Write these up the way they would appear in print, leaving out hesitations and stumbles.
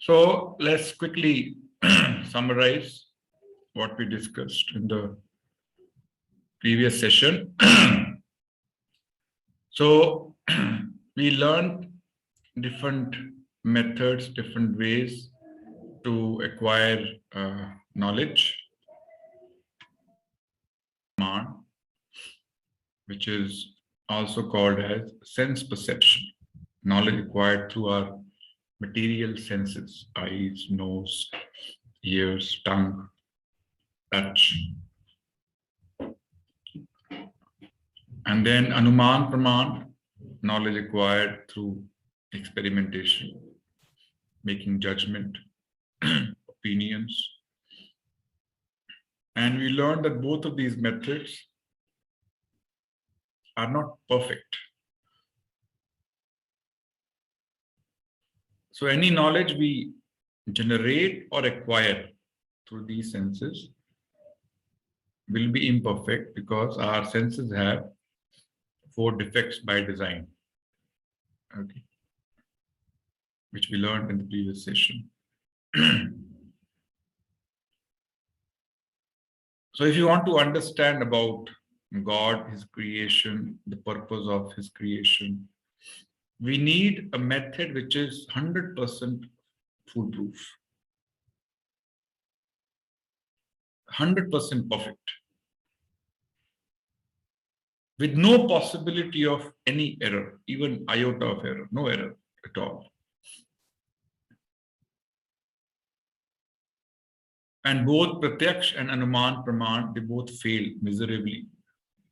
So let's quickly summarize what we discussed in the previous session. So we learned different methods, different ways to acquire knowledge, which is also called as sense perception, knowledge acquired through our material senses, eyes, nose, ears, tongue, touch. And then Anuman Praman, knowledge acquired through experimentation, making judgment, opinions. And we learned that both of these methods are not perfect. So any knowledge we generate or acquire through these senses will be imperfect because our senses have 4 defects by design, okay, which we learned in the previous session. So if you want to understand about God, His creation, the purpose of His creation, we need a method which is 100% foolproof, 100% perfect, with no possibility of any error, even iota of error, no error at all. And both Pratyaksh and Anuman Praman, they both fail miserably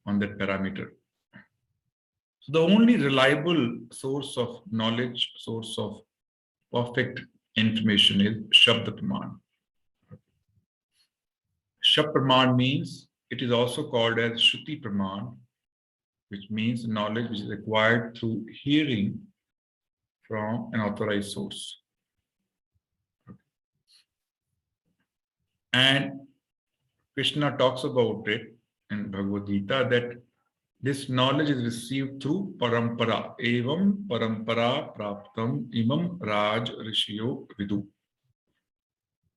on that parameter. So the only reliable source of knowledge, source of perfect information is Shabda Praman. Shabda Praman means, it is also called as Shruti Praman, which means knowledge which is acquired through hearing from an authorized source. And Krishna talks about it in Bhagavad-Gita that this knowledge is received through parampara. Evam parampara praptam imam raj rishyo vidu.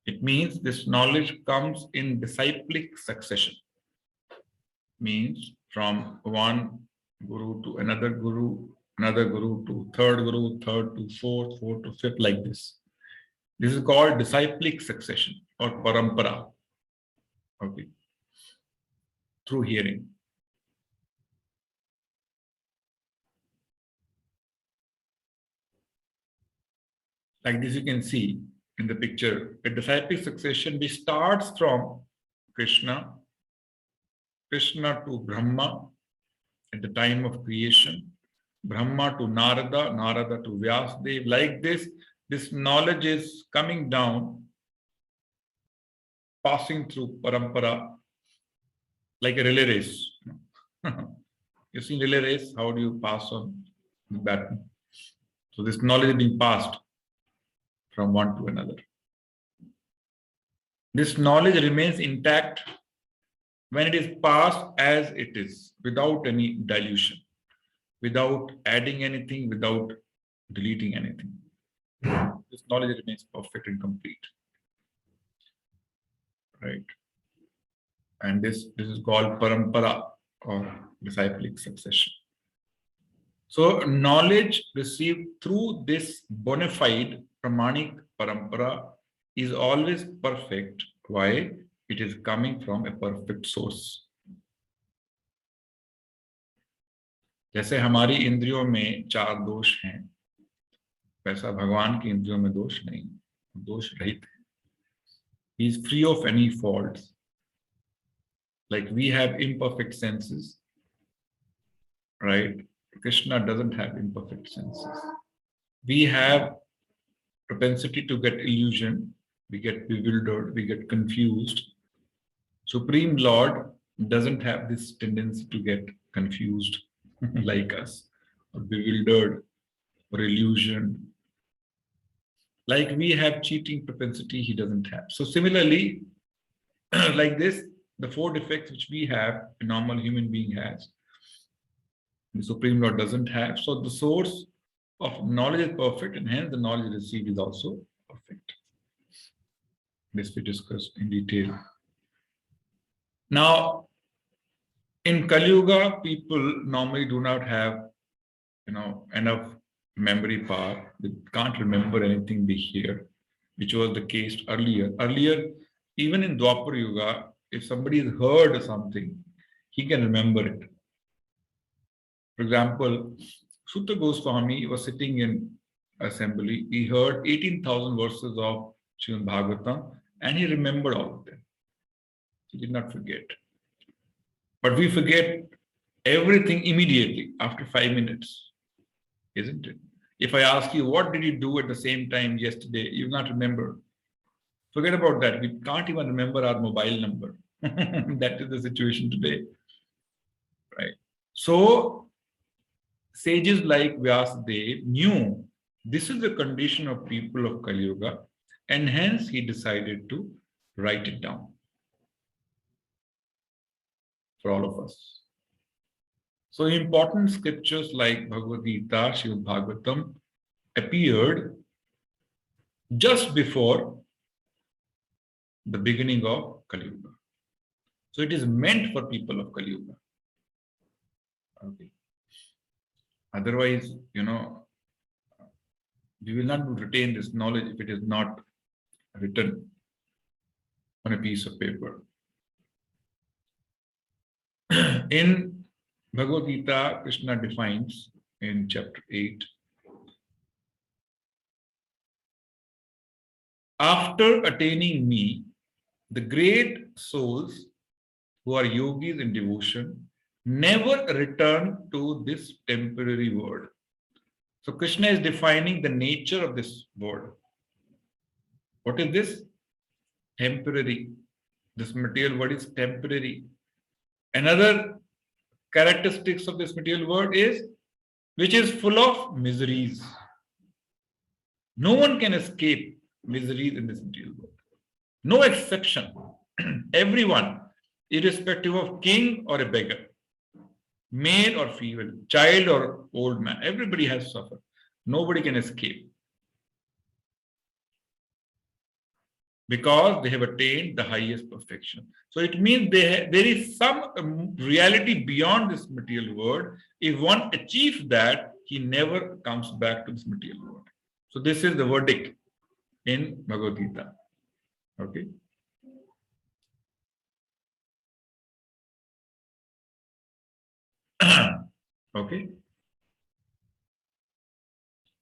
It means this knowledge comes in disciplic succession. Means from one guru to another guru to third to fourth, fourth to fifth, like this. This is called disciplic succession or parampara, okay, through hearing. Like this you can see in the picture, a disciplic succession which starts from Krishna to Brahma at the time of creation, Brahma to Narada, Narada to Vyasdev. Like this knowledge is coming down, passing through parampara, like a relay race. You see relay race, how do you pass on the baton? So this knowledge is being passed from one to another. This knowledge remains intact when it is passed as it is, without any dilution, without adding anything, without deleting anything. This knowledge remains perfect and complete. Right? And this is called parampara or disciplic succession. So knowledge received through this bona fide pramanic parampara is always perfect. Why? It is coming from a perfect source. जैसे हमारी इंद्रियों में 4 दोष हैं, वैसा भगवान की इंद्रियों में दोष नहीं, दोष रहित है. He is free of any faults. Like we have imperfect senses, right? Krishna doesn't have imperfect senses. We have propensity to get illusion, we get bewildered, we get confused. Supreme Lord doesn't have this tendency to get confused like us, or bewildered, or illusioned. Like we have cheating propensity, he doesn't have. So similarly, like this, the 4 defects which we have, a normal human being has, the Supreme Lord doesn't have. So the source of knowledge is perfect, and hence the knowledge received is also perfect. This we discussed in detail. Now, in Kali Yuga, people normally do not have, enough memory power. They can't remember anything they hear, which was the case earlier. Earlier, even in Dwapar Yuga, if somebody has heard something, he can remember it. For example, Sutta Goswami was sitting in assembly. He heard 18,000 verses of Srimad Bhagavatam, and he remembered all of them. He did not forget. But we forget everything immediately after 5 minutes, isn't it? If I ask you, what did you do at the same time yesterday? You will not remember. Forget about that. We can't even remember our mobile number. That is the situation today, right? So, sages like Vyasadeva knew this is the condition of people of Kali Yuga, and hence he decided to write it down for all of us. So important scriptures like Bhagavad-Gita, Srimad Bhagavatam appeared just before the beginning of Kali Yuga. So it is meant for people of Kali Yuga. Okay. Otherwise, we will not retain this knowledge if it is not written on a piece of paper. In Bhagavad Gita, Krishna defines in chapter 8, after attaining me, the great souls who are yogis in devotion never return to this temporary world. So Krishna is defining the nature of this world. What is this? Temporary. This material world is temporary. Another characteristics of this material world is, which is full of miseries. No one can escape miseries in this material world. No exception. Everyone, irrespective of king or a beggar, male or female, child or old man, everybody has suffered. Nobody can escape, because they have attained the highest perfection. So it means there is some reality beyond this material world. If one achieves that, he never comes back to this material world. So this is the verdict in Bhagavad Gita. Okay. Okay.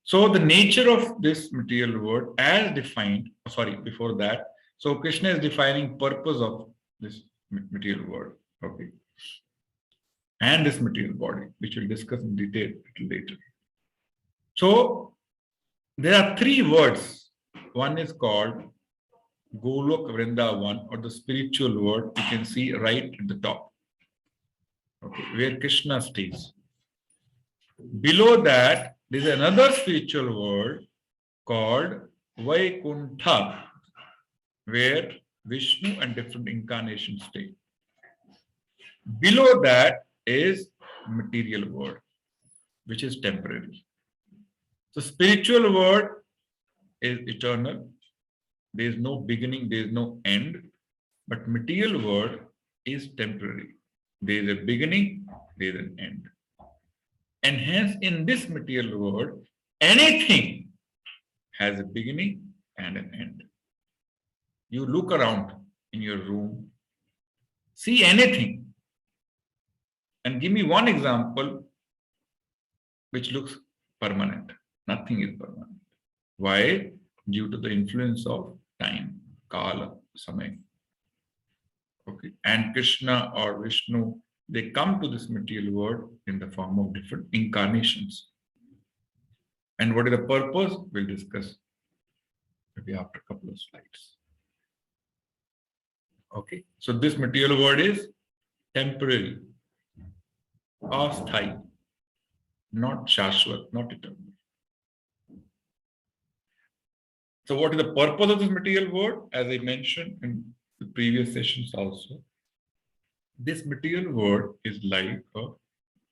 So the nature of this material world as defined, before that, so Krishna is defining purpose of this material world, okay, and this material body, which we'll discuss in detail a little later. So there are three words. One is called Golok Vrindavan, or the spiritual world. You can see right at the top, okay, where Krishna stays. Below that, there is another spiritual world called Vaikuntha, where Vishnu and different incarnations stay. Below that is material world, which is temporary. So spiritual world is eternal. There is no beginning, there is no end. But material world is temporary. There is a beginning, there is an end. And hence in this material world, anything has a beginning and an end. You look around in your room, see anything, and give me one example which looks permanent. Nothing is permanent. Why? Due to the influence of time, kala, samay. Okay. And Krishna or Vishnu, they come to this material world in the form of different incarnations. And what is the purpose? We'll discuss maybe after a couple of slides. Okay. So this material world is temporary, asthai, not shashvat, not eternal. So what is the purpose of this material world? As I mentioned in the previous sessions also, this material world is like a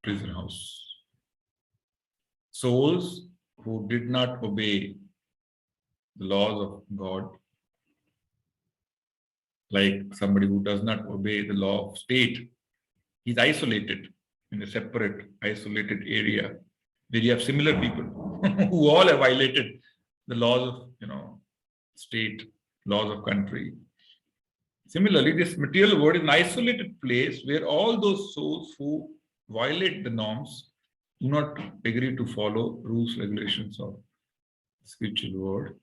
prison house. Souls who did not obey the laws of God Like somebody who does not obey the law of state, he's isolated in a separate, isolated area where you have similar people who all have violated the laws of, state, laws of country. Similarly, this material world is an isolated place where all those souls who violate the norms, do not agree to follow rules, regulations of the spiritual world,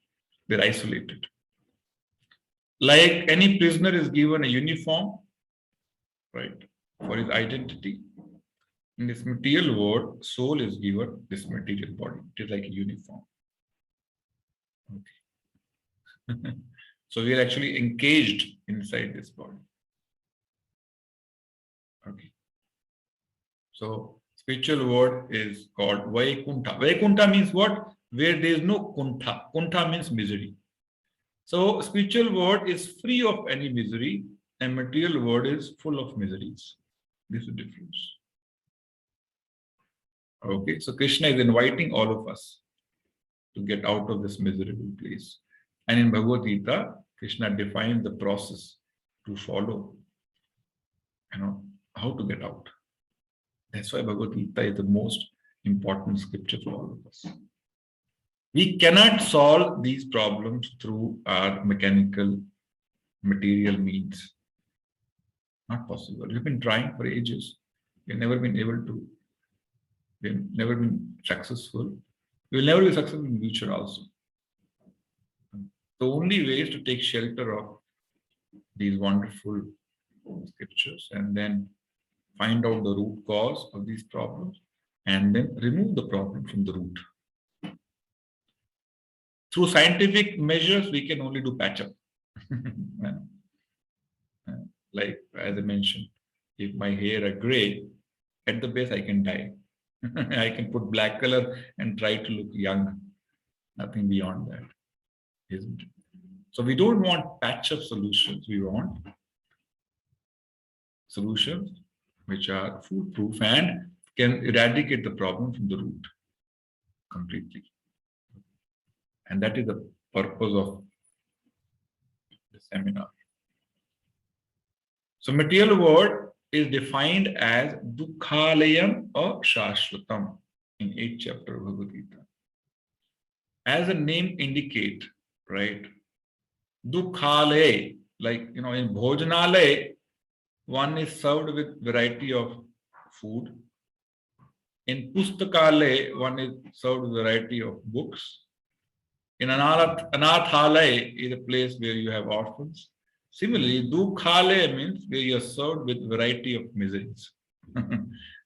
they're isolated. Like any prisoner is given a uniform, right, for his identity. In this material world, soul is given this material body. It is like a uniform. Okay. So we are actually engaged inside this body. Okay. So spiritual world is called Vaikuntha. Vaikuntha means what? Where there is no kuntha. Kuntha means misery. So spiritual world is free of any misery, and material world is full of miseries. This is the difference. Okay, so Krishna is inviting all of us to get out of this miserable place. And in Bhagavad-Gita, Krishna defined the process to follow, how to get out. That's why Bhagavad-Gita is the most important scripture for all of us. We cannot solve these problems through our mechanical, material means. Not possible. We've been trying for ages. We've never been able to. We've never been successful. We will never be successful in the future also. The only way is to take shelter of these wonderful scriptures and then find out the root cause of these problems and then remove the problem from the root. Through scientific measures, we can only do patch up. Like, as I mentioned, if my hair are gray, at the base I can dye. I can put black color and try to look young. Nothing beyond that, isn't it? So we don't want patch-up solutions. We want solutions which are foolproof and can eradicate the problem from the root completely. And that is the purpose of the seminar. So material world is defined as Dukkhalayam or Shashvatam in 8th chapter of Bhagavad-Gita. As the name indicate, right? Dukkhalay, like, in Bhojanalay, one is served with variety of food. In Pustakalay, one is served with variety of books. In Anathalay is a place where you have orphans. Similarly, Dukkhalay means where you are served with variety of miseries.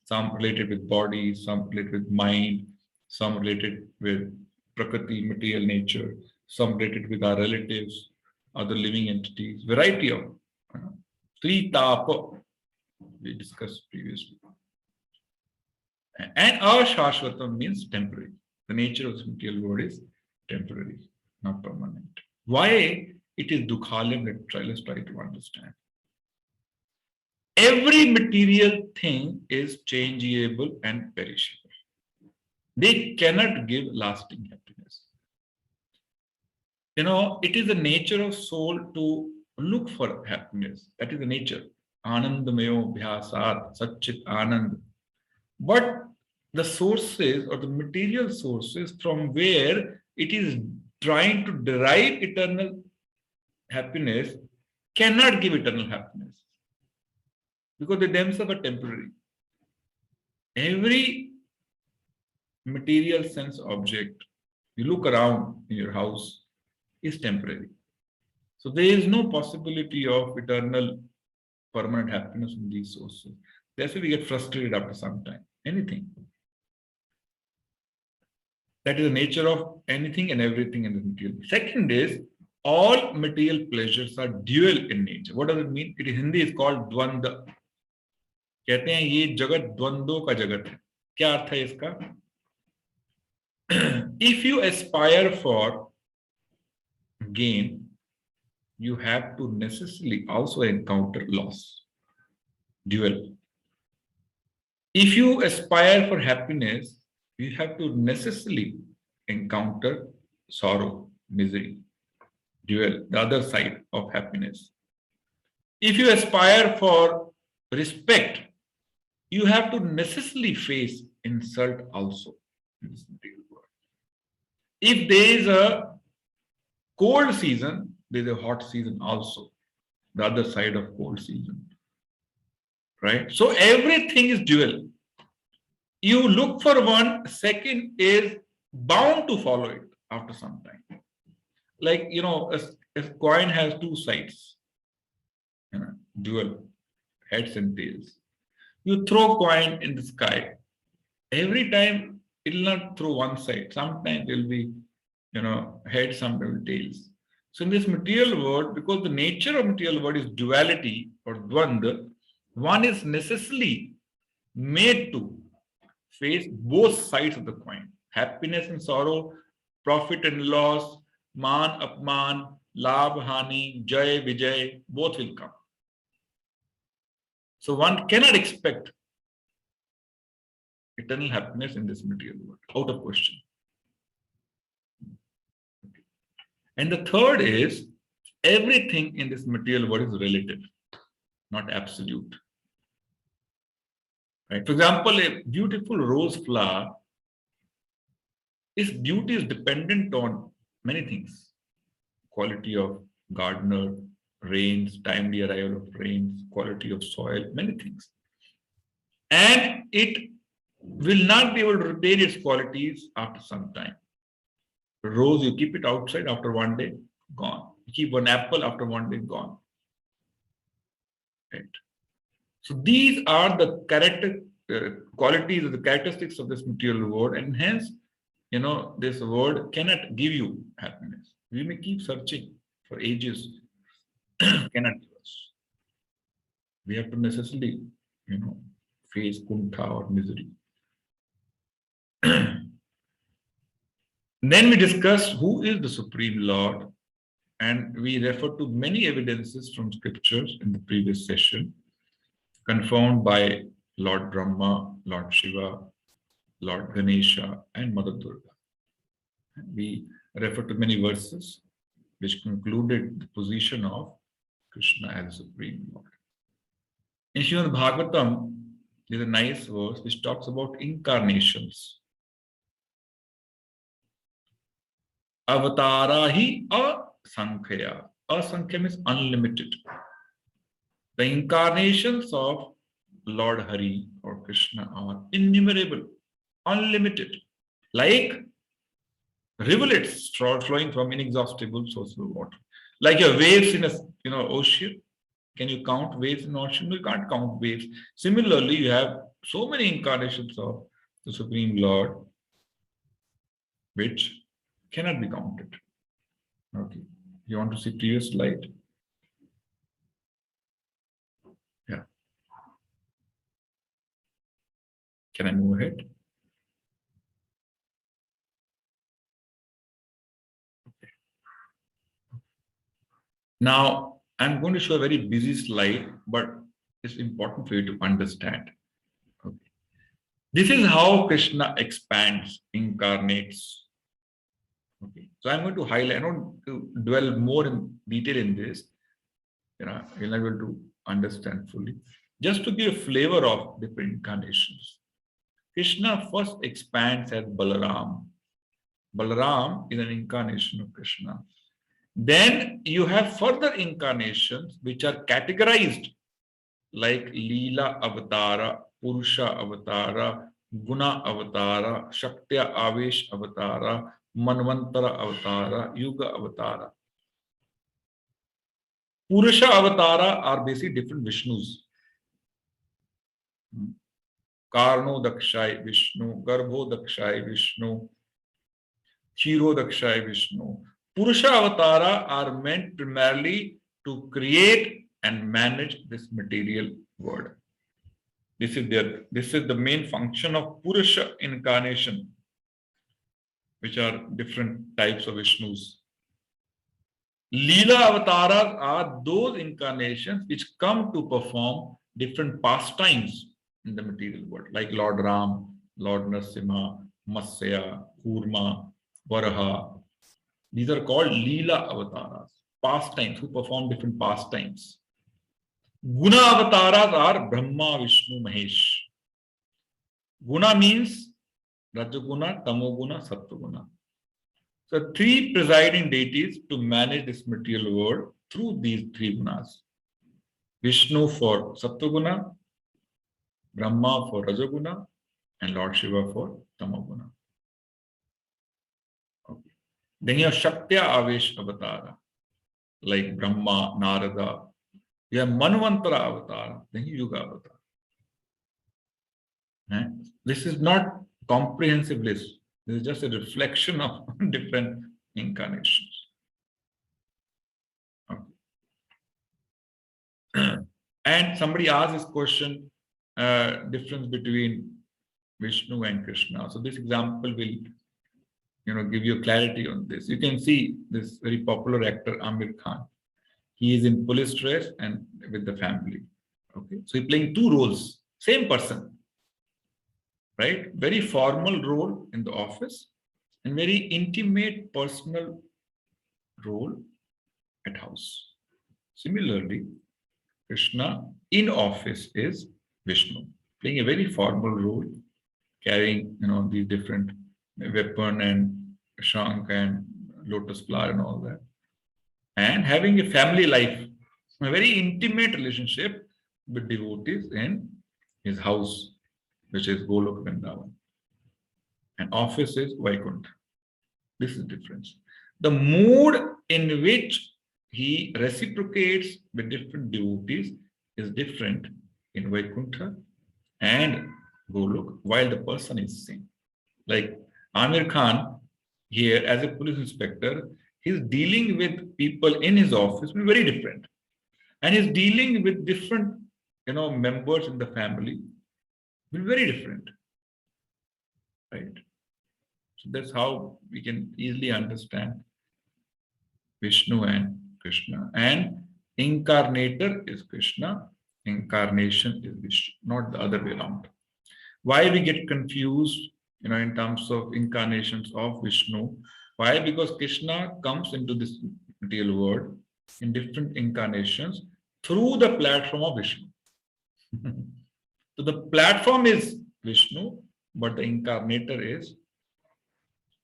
Some related with body, some related with mind, some related with Prakriti, material nature, some related with our relatives, other living entities, variety of three tapa we discussed previously. And Ashashvatam means temporary. The nature of the material world is temporary, not permanent. Why it is Dukkhalayam? Let's try to understand. Every material thing is changeable and perishable. They cannot give lasting happiness. It is the nature of soul to look for happiness. That is the nature. Anandamayo bhyasat satchit anand. But the sources or the material sources from where it is trying to derive eternal happiness cannot give eternal happiness because they themselves are temporary. Every material sense object you look around in your house is temporary. So there is no possibility of eternal permanent happiness in these sources. That's why we get frustrated after some time. Anything. That is the nature of anything and everything in the material. Second is, all material pleasures are dual in nature. What does it mean? In Hindi is called dvanda. कहते हैं ये जगत द्वंद्वों का जगत है. क्या अर्थ है इसका? If you aspire for gain, you have to necessarily also encounter loss. Dual. If you aspire for happiness, you have to necessarily encounter sorrow, misery. Dual, the other side of happiness. If you aspire for respect, you have to necessarily face insult also in this material world. If there is a cold season, there is a hot season also, the other side of cold season, right? So everything is dual. You look for one, second is bound to follow it after some time. Like, a coin has two sides, dual, heads and tails. You throw coin in the sky. Every time it will not throw one side. Sometimes it will be, head, sometimes tails. So in this material world, because the nature of material world is duality or dvandva, one is necessarily made to face both sides of the coin. Happiness and sorrow, profit and loss, man, apman, labh, hani, jay, vijay, both will come. So one cannot expect eternal happiness in this material world, out of question. And the third is, everything in this material world is relative, not absolute. Right? For example, a beautiful rose flower, its beauty is dependent on many things. Quality of gardener, rains, timely arrival of rains, quality of soil, many things. And it will not be able to retain its qualities after some time. Rose, you keep it outside, after one day, gone. You keep one apple, after one day, gone. Right? So these are the qualities or the characteristics of this material world, and hence, this world cannot give you happiness. We may keep searching for ages, cannot give us. We have to necessarily, face kuntha or misery. Then we discussed who is the Supreme Lord, and we referred to many evidences from scriptures in the previous session, confirmed by Lord Brahma, Lord Shiva, Lord Ganesha, and Mother Durga. And we referred to many verses which concluded the position of Krishna as the Supreme Lord. In Srimad Bhagavatam, there's a nice verse which talks about incarnations. Avatara hi asankhya. Asankhya means unlimited. The incarnations of Lord Hari or Krishna are innumerable, unlimited, like rivulets flowing from inexhaustible sources of water. Like your waves in a ocean. Can you count waves in ocean? You can't count waves. Similarly, you have so many incarnations of the Supreme Lord which cannot be counted. Okay. You want to see previous slide? Yeah. Can I move ahead? Okay. Now, I'm going to show a very busy slide, but it's important for you to understand. Okay. This is how Krishna expands, incarnates. Okay. So I'm going to highlight, I don't want to dwell more in detail in this. You're not able to understand fully. Just to give a flavor of different incarnations. Krishna first expands as Balaram. Balaram is an incarnation of Krishna. Then you have further incarnations which are categorized like Leela Avatara, Purusha Avatara, Guna Avatara, Shaktya Avesh Avatara, Manvantara Avatara, Yuga Avatara. Purusha Avatara are basically different Vishnus. Karno Dakshai Vishnu, Garbho Dakshai Vishnu, Chiro Dakshai Vishnu. Purusha Avatara are meant primarily to create and manage this material world. This is the main function of Purusha incarnation, which are different types of Vishnus. Leela Avataras are those incarnations which come to perform different pastimes in the material world, like Lord Ram, Lord Narasimha, Matsya, Kurma, Varaha. These are called Leela Avataras, pastimes, who perform different pastimes. Guna avatars are Brahma, Vishnu, Mahesh. Guna means Rajaguna, Tamoguna, Sattva-guna. So three presiding deities to manage this material world through these three gunas. Vishnu for Sattva-guna, Brahma for Rajaguna, and Lord Shiva for Tamoguna. Okay. Then you have Shaktya Avesh Avatara, like Brahma, Narada. You have Manvantara Avatara, then Yuga Avatara. This is not comprehensive list. This is just a reflection of different incarnations. Okay. And somebody asked this question, difference between Vishnu and Krishna. So this example will, give you clarity on this. You can see this very popular actor Amir Khan. He is in police dress and with the family. Okay, so he's playing two roles, same person, right? Very formal role in the office and very intimate personal role at house. Similarly, Krishna in office is Vishnu, playing a very formal role, carrying these different weapon and shank and lotus flower and all that, and having a family life, a very intimate relationship with devotees in his house, which is Golok Vrindavan, and office is Vaikuntha. This is the difference. The mood in which he reciprocates with different devotees is different in Vaikuntha and Golok, while the person is same. Like Amir Khan here, as a police inspector, he's dealing with people in his office very different, and he's dealing with different, members in the family very different, right? So that's how we can easily understand Vishnu and Krishna. And incarnator is Krishna, incarnation is Vishnu, not the other way around. Why we get confused, in terms of incarnations of Vishnu? Why? Because Krishna comes into this material world in different incarnations through the platform of Vishnu. So the platform is Vishnu, but the incarnator is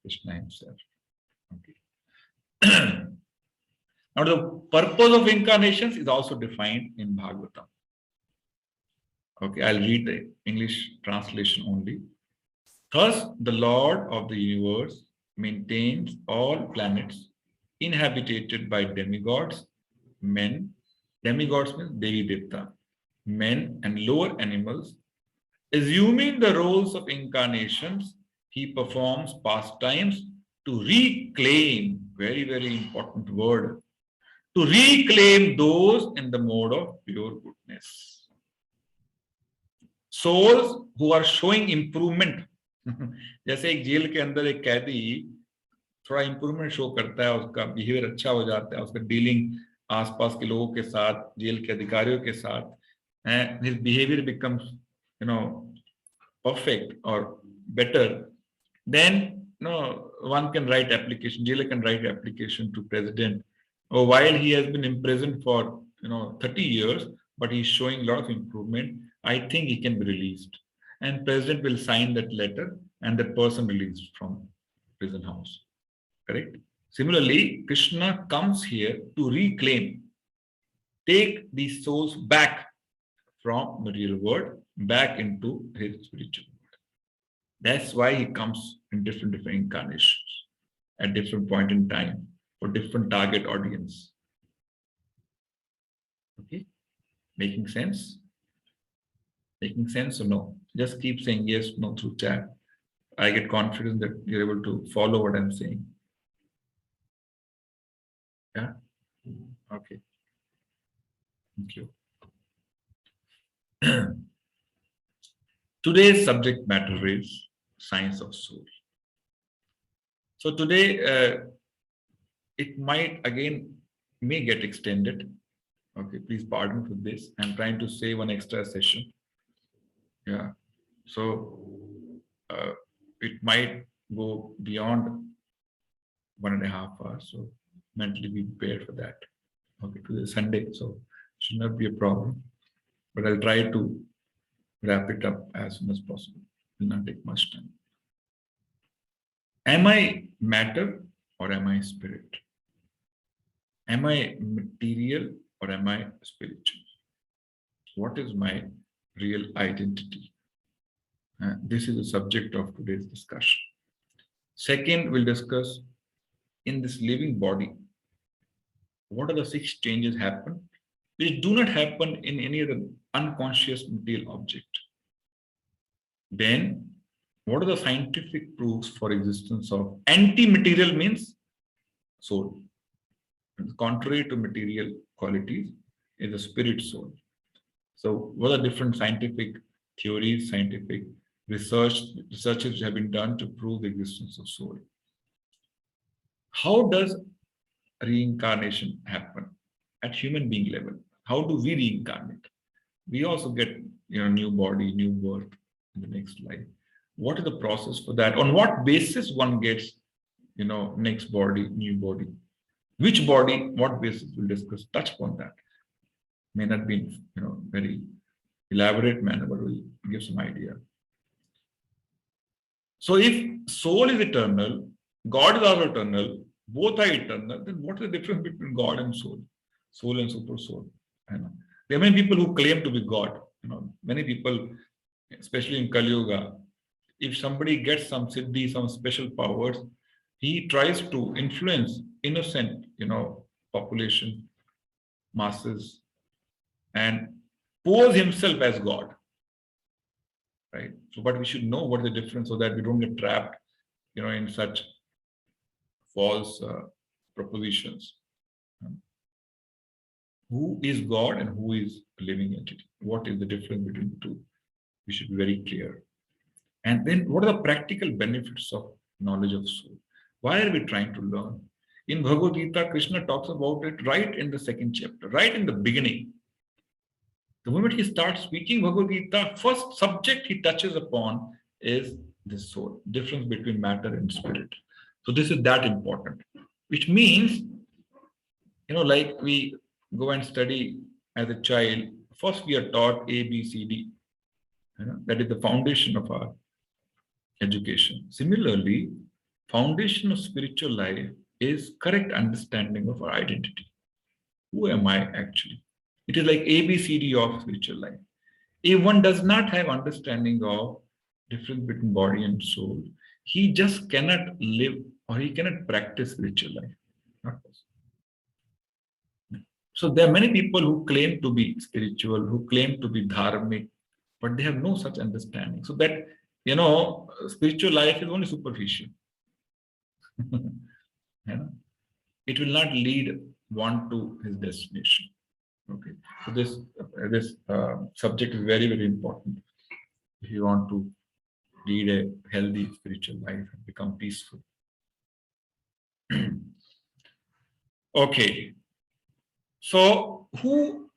Krishna himself. Okay. Now the purpose of incarnations is also defined in Bhagavatam. Okay, I'll read the English translation only. Thus, the Lord of the universe maintains all planets inhabited by demigods, men, demigods means Devi Devta, men and lower animals. Assuming the roles of incarnations, he performs pastimes to reclaim, very, very important word, to reclaim those in the mode of pure goodness. Souls who are showing improvement. जैसे एक jail के अंदर एक कैदी थोड़ा improvement show करता है, उसका बिहेवियर अच्छा हो जाता है, उसका डीलिंग आसपास के लोगों के साथ, जेल के अधिकारियों के साथ, and his behavior becomes perfect or better, then one can write application, jailer can write application to president, or while he has been imprisoned for 30 years, but he's showing a lot of improvement, I think he can be released. And president will sign that letter and the person released from prison house. Correct? Similarly, Krishna comes here to reclaim, take these souls back from material world, back into his spiritual world. That's why he comes in different incarnations at different point in time for different target audience. Okay? Making sense? Making sense or no? Just keep saying yes, no through chat. I get confident that you're able to follow what I'm saying. Yeah? Okay. Thank you. Today's subject matter is science of soul. So today, it might again may get extended. Okay, please pardon for this. I'm trying to save one extra session. Yeah. So it might go beyond 1.5 hours. So mentally be prepared for that. Okay, today is Sunday, so should not be a problem. but I'll try to wrap it up as soon as possible. It will not take much time. Am I matter or am I spirit? Am I material or am I spiritual? What is my real identity? This is the subject of today's discussion. Second, we'll discuss in this living body, what are the 6 changes happen which do not happen in any other unconscious material object. Then, what are the scientific proofs for existence of anti-material means soul? Contrary to material qualities is the spirit soul. So what are different scientific theories, scientific researches have been done to prove the existence of soul? How does reincarnation happen at human being level? How do we reincarnate? We also get new body, new birth in the next life. What is the process for that? On what basis one gets next body, new body? Which body, what basis? We'll discuss, touch upon that. May not be very elaborate manner, but we'll give some idea. So if soul is eternal, God is also eternal, both are eternal, then what is the difference between God and soul? Soul and super soul. There are many people who claim to be God. Many people, especially in Kali Yuga, if somebody gets some siddhi, some special powers, he tries to influence innocent, population, masses, and pose himself as God. Right? So, but we should know what the difference so that we don't get trapped, in such false propositions. Who is God and who is a living entity? What is the difference between the two? We should be very clear. And then what are the practical benefits of knowledge of soul? Why are we trying to learn? In Bhagavad-Gita, Krishna talks about it right in the 2nd chapter, right in the beginning. The moment he starts speaking Bhagavad-Gita, first subject he touches upon is the soul, difference between matter and spirit. So this is that important, which means, like we go and study as a child, first we are taught A, B, C, D. That is the foundation of our education. Similarly, foundation of spiritual life is correct understanding of our identity. Who am I actually? It is like ABCD of spiritual life. If one does not have understanding of difference between body and soul, he just cannot live or he cannot practice spiritual life. Not possible. So there are many people who claim to be spiritual, who claim to be dharmic, but they have no such understanding. So that, spiritual life is only superficial. It will not lead one to his destination. Okay, so this subject is very, very important if you want to lead a healthy spiritual life and become peaceful. Okay, so who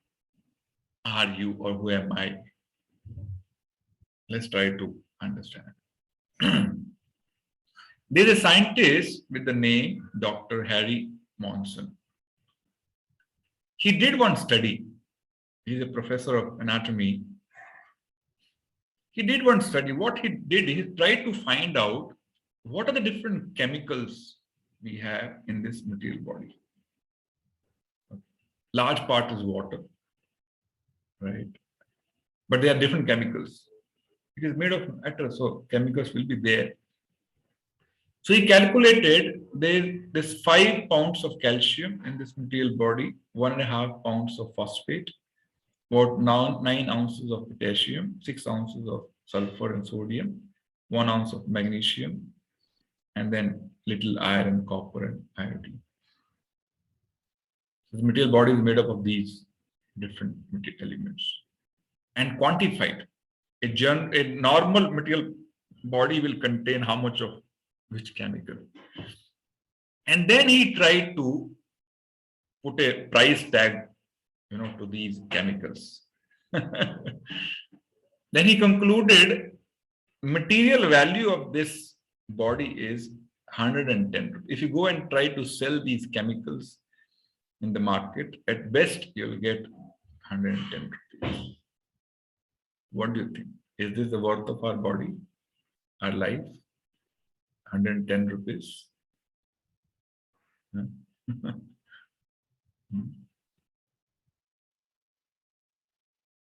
are you or who am I? Let's try to understand. There is a scientist with the name Dr. Harry Monson. He did one study. He's a professor of anatomy. He did one study. What he did, he tried to find out what are the different chemicals we have in this material body. Large part is water, right? But there are different chemicals. It is made of matter, so chemicals will be there. So he calculated there's 5 pounds of calcium in this material body, 1.5 pounds of phosphate, about 9 ounces of potassium, 6 ounces of sulfur and sodium, 1 ounce of magnesium, and then little iron, copper, and iodine. So the material body is made up of these different material elements and quantified. A normal material body will contain how much of which chemical. And then he tried to put a price tag, to these chemicals. Then he concluded material value of this body is 110. If you go and try to sell these chemicals in the market, at best you'll get 110 rupees. What do you think? Is this the worth of our body, our life? 110 rupees?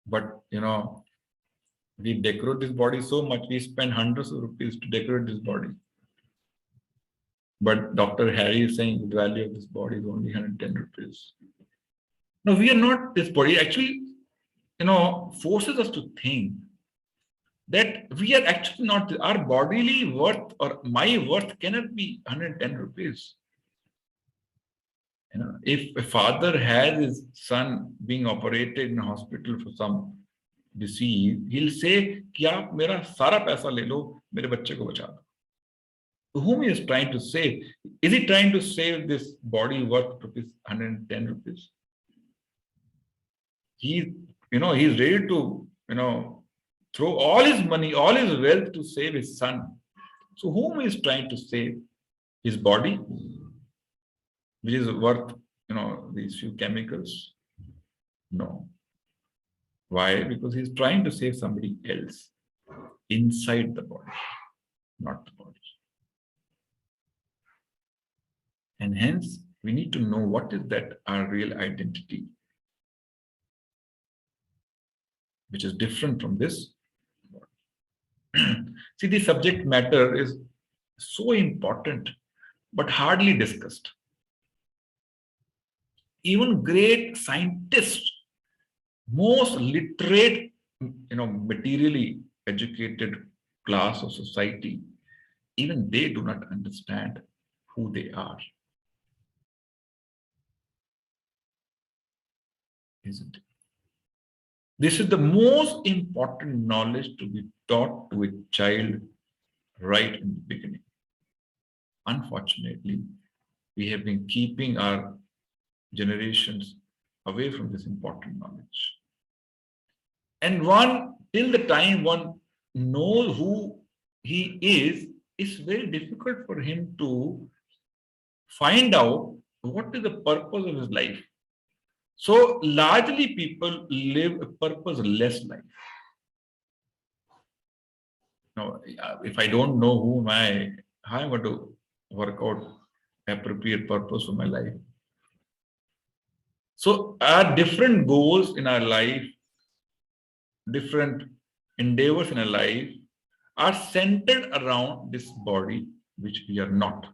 But we decorate this body so much, we spend hundreds of rupees to decorate this body. But Dr. Harry is saying the value of this body is only 110 rupees. No, we are not this body. Actually, forces us to think that we are actually not, our bodily worth or my worth cannot be 110 rupees. If a father has his son being operated in a hospital for some disease, he'll say, कि आप मेरा सारा पैसा ले लो, मेरे बच्चे को बचा दो. Whom he is trying to save? Is he trying to save this body worth rupees 110 rupees? He's ready to, throw all his money, all his wealth to save his son. So whom he is trying to save? His body, which is worth, these few chemicals? No. Why? Because he's trying to save somebody else inside the body, not the body. And hence, we need to know what is that our real identity, which is different from this. See, the subject matter is so important, but hardly discussed. Even great scientists, most literate, materially educated class of society, even they do not understand who they are. Isn't it? This is the most important knowledge to be taught to a child right in the beginning. Unfortunately, we have been keeping our generations away from this important knowledge. And till the time one knows who he is, it's very difficult for him to find out what is the purpose of his life. So largely people live a purposeless life. Now, if I don't know who am I, how am I going to work out appropriate purpose for my life? So our different goals in our life, different endeavors in our life are centered around this body, which we are not.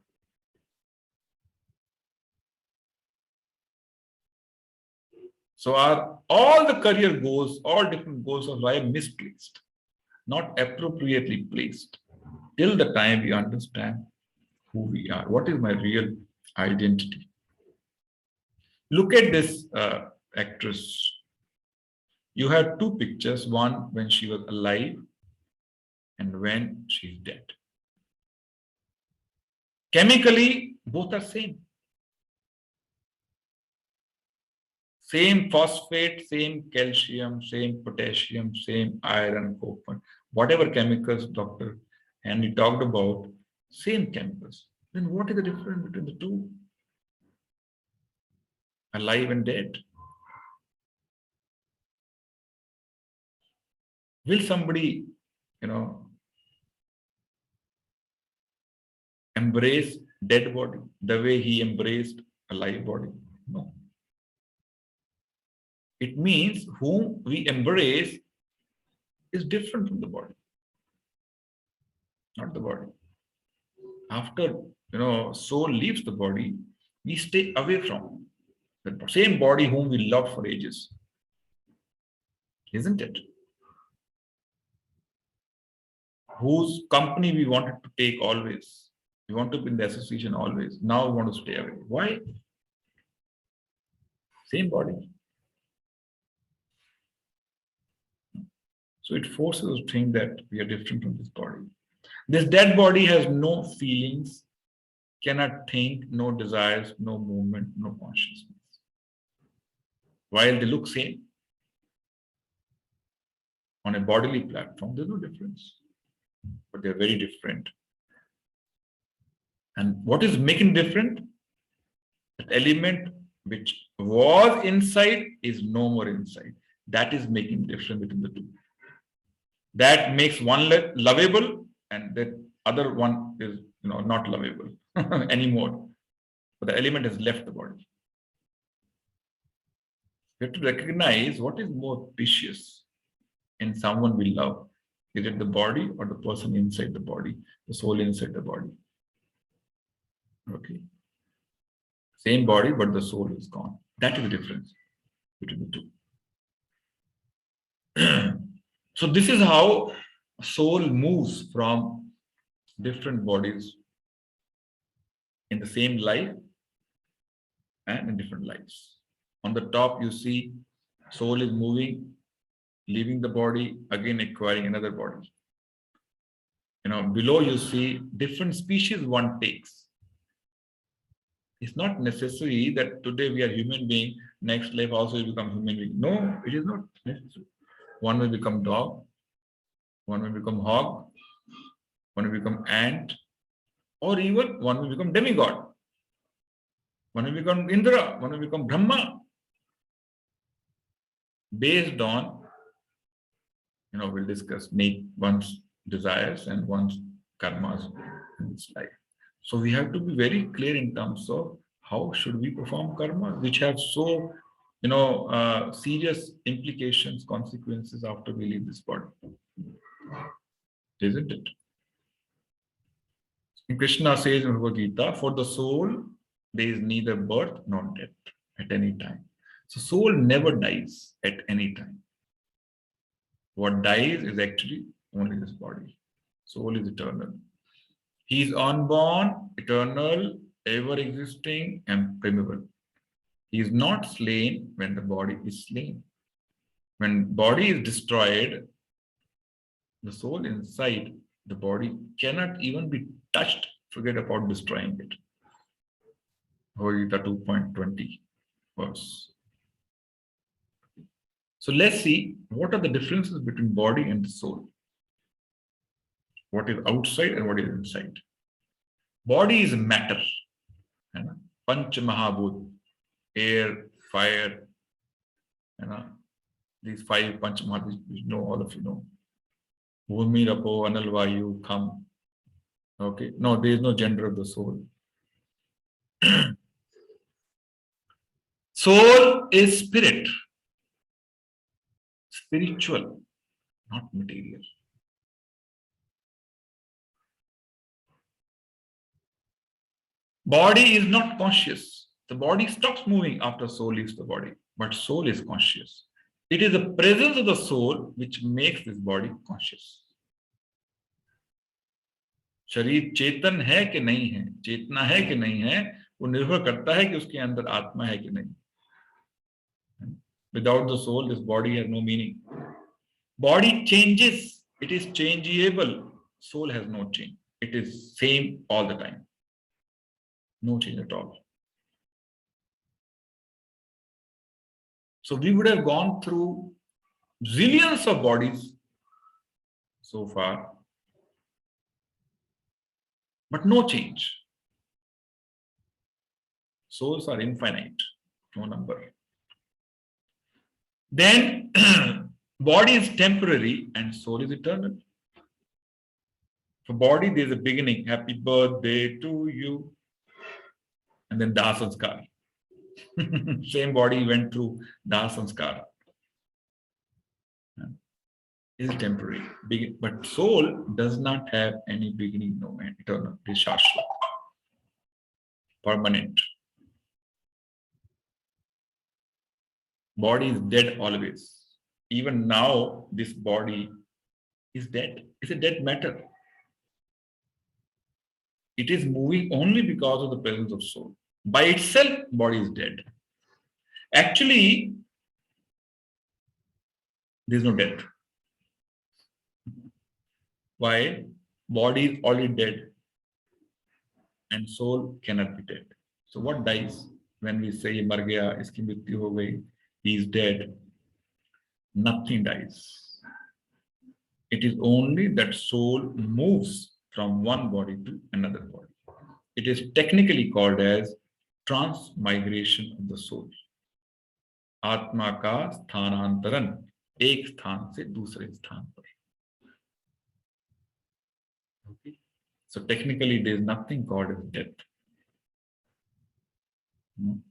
So all the career goals, all different goals of life misplaced, not appropriately placed, till the time we understand who we are. What is my real identity? Look at this actress. You have two pictures, one when she was alive and when she's dead. Chemically, both are same. Same phosphate, same calcium, same potassium, same iron, copper, whatever chemicals Dr. Henry talked about, same chemicals. Then what is the difference between the two? Alive and dead. Will somebody, embrace dead body the way he embraced a live body? No. It means whom we embrace is different from the body, not the body. After, soul leaves the body, we stay away from the same body whom we loved for ages. Isn't it? Whose company we wanted to take always. We want to be in the association always. Now we want to stay away. Why? Same body. So it forces us to think that we are different from this body. This dead body has no feelings, cannot think, no desires, no movement, no consciousness. While they look same, on a bodily platform, there's no difference. But they're very different. And what is making different? That element which was inside is no more inside. That is making difference between the two. That makes one lovable, and that other one is not lovable anymore. But the element has left the body. We have to recognize what is more precious in someone we love. Is it the body or the person inside the body, the soul inside the body? Okay. Same body, but the soul is gone. That is the difference between the two. So this is how soul moves from different bodies in the same life and in different lives. On the top, you see soul is moving, leaving the body, again acquiring another body. Below you see different species one takes. It's not necessary that today we are human being, next life also will become human being. No, it is not necessary. One will become dog, one will become hog, one will become ant, or even one will become demigod. One will become Indra, one will become Brahma. Based on, we'll discuss one's desires and one's karmas in this life. So we have to be very clear in terms of how should we perform karma, which have so, serious implications, consequences after we leave this body. Isn't it? And Krishna says in Bhagavad-Gita, for the soul, there is neither birth nor death at any time. So soul never dies at any time. What dies is actually only this body. Soul is eternal. He is unborn, eternal, ever existing, and primeval. He is not slain when the body is slain. When body is destroyed, the soul inside the body cannot even be touched. Forget about destroying it. Bhagavad-Gita 2.20 verse. So let's see what are the differences between body and the soul. What is outside and what is inside. Body is matter. Panch Mahabhut, air, fire, these five Panch Mahabhut, all of you know. Bhumi, Rapo, Anal, Vayu, Kham. Okay, no, there is no gender of the soul. Soul is spirit. Spiritual, not material. Body is not conscious. The body stops moving after soul leaves the body, but soul is conscious. It is the presence of the soul which makes this body conscious. शरीर चेतन है कि नहीं है, चेतना है कि नहीं है, वो निर्भर करता है कि उसके अंदर आत्मा है कि नहीं. Without the soul, this body has no meaning. Body changes. It is changeable. Soul has no change. It is same all the time. No change at all. So we would have gone through zillions of bodies so far, but no change. Souls are infinite, no number. Then body is temporary and soul is eternal. For body, there is a beginning. Happy birthday to you. And then Daha Sanskar. Same body went through Daha Sanskar. It is temporary. But soul does not have any beginning, no end. Eternal. It is Shashwat. Permanent. Body is dead always. Even now, this body is dead. It's a dead matter. It is moving only because of the presence of soul. By itself, body is dead. Actually, there is no death. Why? Body is already dead and soul cannot be dead. So what dies when we say mar gaya, iski mrityu ho gayi, he is dead? Nothing dies. It is only that soul moves from one body to another body. It is technically called as transmigration of the soul. आत्मा का स्थानांतरण एक स्थान से दूसरे स्थान पर. Okay. So technically, there is nothing called as death.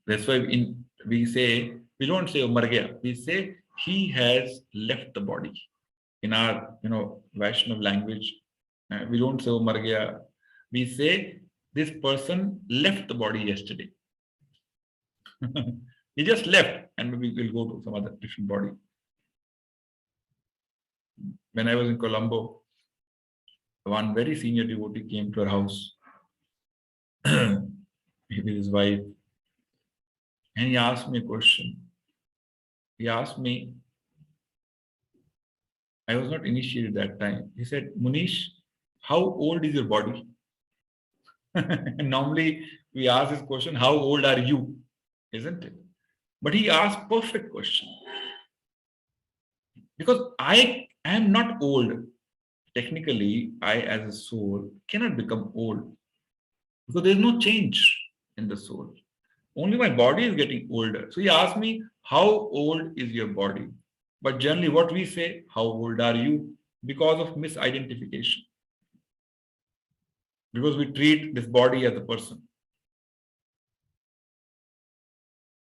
That's why we say, we don't say "Oh, mar gaya." We say he has left the body. In our Vaishnav language, we don't say "Oh, mar gaya." We say this person left the body yesterday. He just left, and maybe we'll go to some other different body. When I was in Colombo, one very senior devotee came to our house with his wife, and he asked me a question. He asked me, I was not initiated that time. He said, Munish, how old is your body? Normally, we ask this question, how old are you? Isn't it? But he asked perfect question. Because I am not old. Technically, I as a soul cannot become old. Because there is no change in the soul. Only my body is getting older. So he asked me, how old is your body? But generally what we say, how old are you? Because of misidentification. Because we treat this body as a person.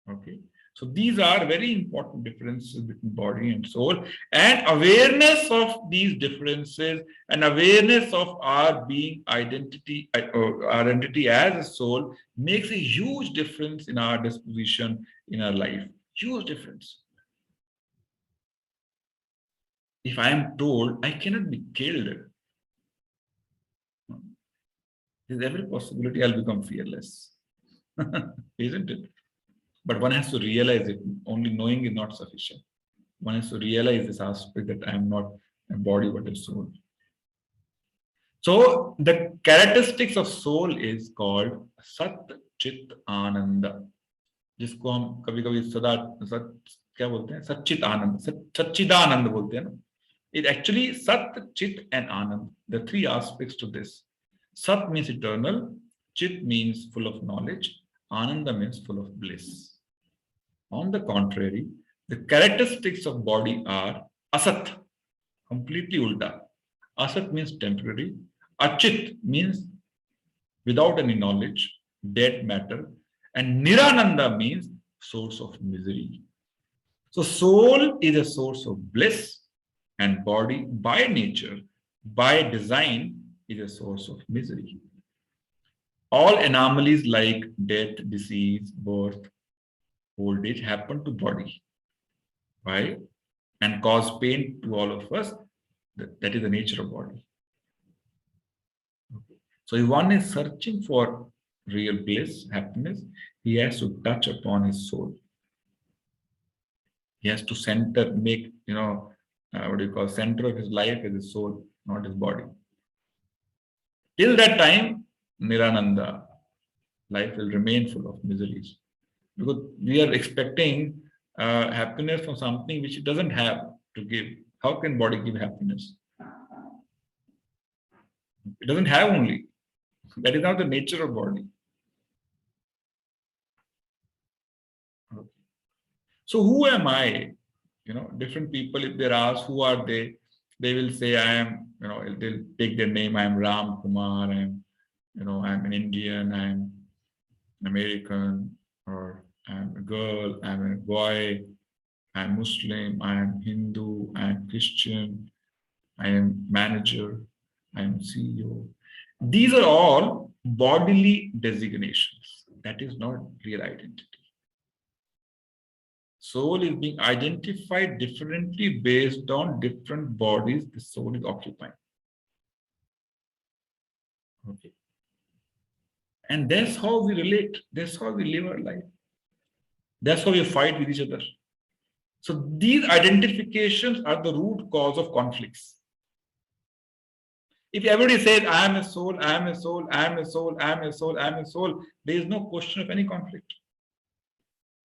Okay. So these are very important differences between body and soul, and awareness of these differences and awareness of our being identity, or our identity as a soul makes a huge difference in our disposition in our life. Huge difference. If I am told I cannot be killed, there's every possibility I'll become fearless. Isn't it? But one has to realize it. Only knowing is not sufficient. One has to realize this aspect that I am not a body but a soul. So the characteristics of soul is called Sat Chit Ananda. जिसको हम कभी कभी सदा क्या बोलते हैं सच्चित आनंद सच्चिदानंद बोलते हैं ना. It actually Sat, Chit and Anand. The three aspects to this. Sat means eternal, Chit means full of knowledge, Ananda means full of bliss. On the contrary, the characteristics of body are Asat, completely ulta. Asat means temporary, Achit means without any knowledge, dead matter, and Nirananda means source of misery. So soul is a source of bliss, and body by nature, by design, is a source of misery. All anomalies like death, disease, birth, old age happen to body. Why? And cause pain to all of us. That is the nature of body. Okay. So if one is searching for real bliss, happiness, he has to touch upon his soul. He has to center, make, center of his life is his soul, not his body. Till that time, Nirananda, life will remain full of miseries. Because we are expecting happiness from something which it doesn't have to give. How can body give happiness? It doesn't have only. That is not the nature of body. Okay. So who am I? Different people, if they're asked who are they will say I am, they'll take their name, I am Ram Kumar, I'm an Indian, I'm an American, or I'm a girl, I'm a boy, I'm Muslim, I'm Hindu, I'm Christian, I am manager, I am CEO. These are all bodily designations. That is not real identity. Soul is being identified differently based on different bodies the soul is occupying. Okay. And that's how we relate. That's how we live our life. That's how we fight with each other. So these identifications are the root cause of conflicts. If everybody says, I am a soul, I am a soul, I am a soul, I am a soul, I am a soul, there is no question of any conflict.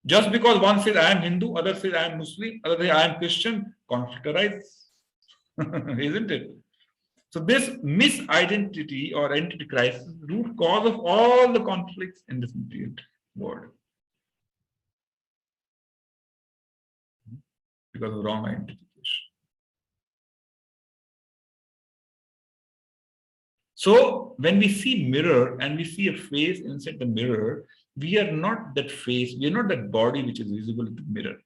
Just because one says I am Hindu, other says I am Muslim, other says I am Christian, conflict arises. Isn't it? So this misidentity or identity crisis is the root cause of all the conflicts in this material world. Because of wrong identification. So when we see mirror and we see a face inside the mirror, we are not that face, we are not that body which is visible in the mirror.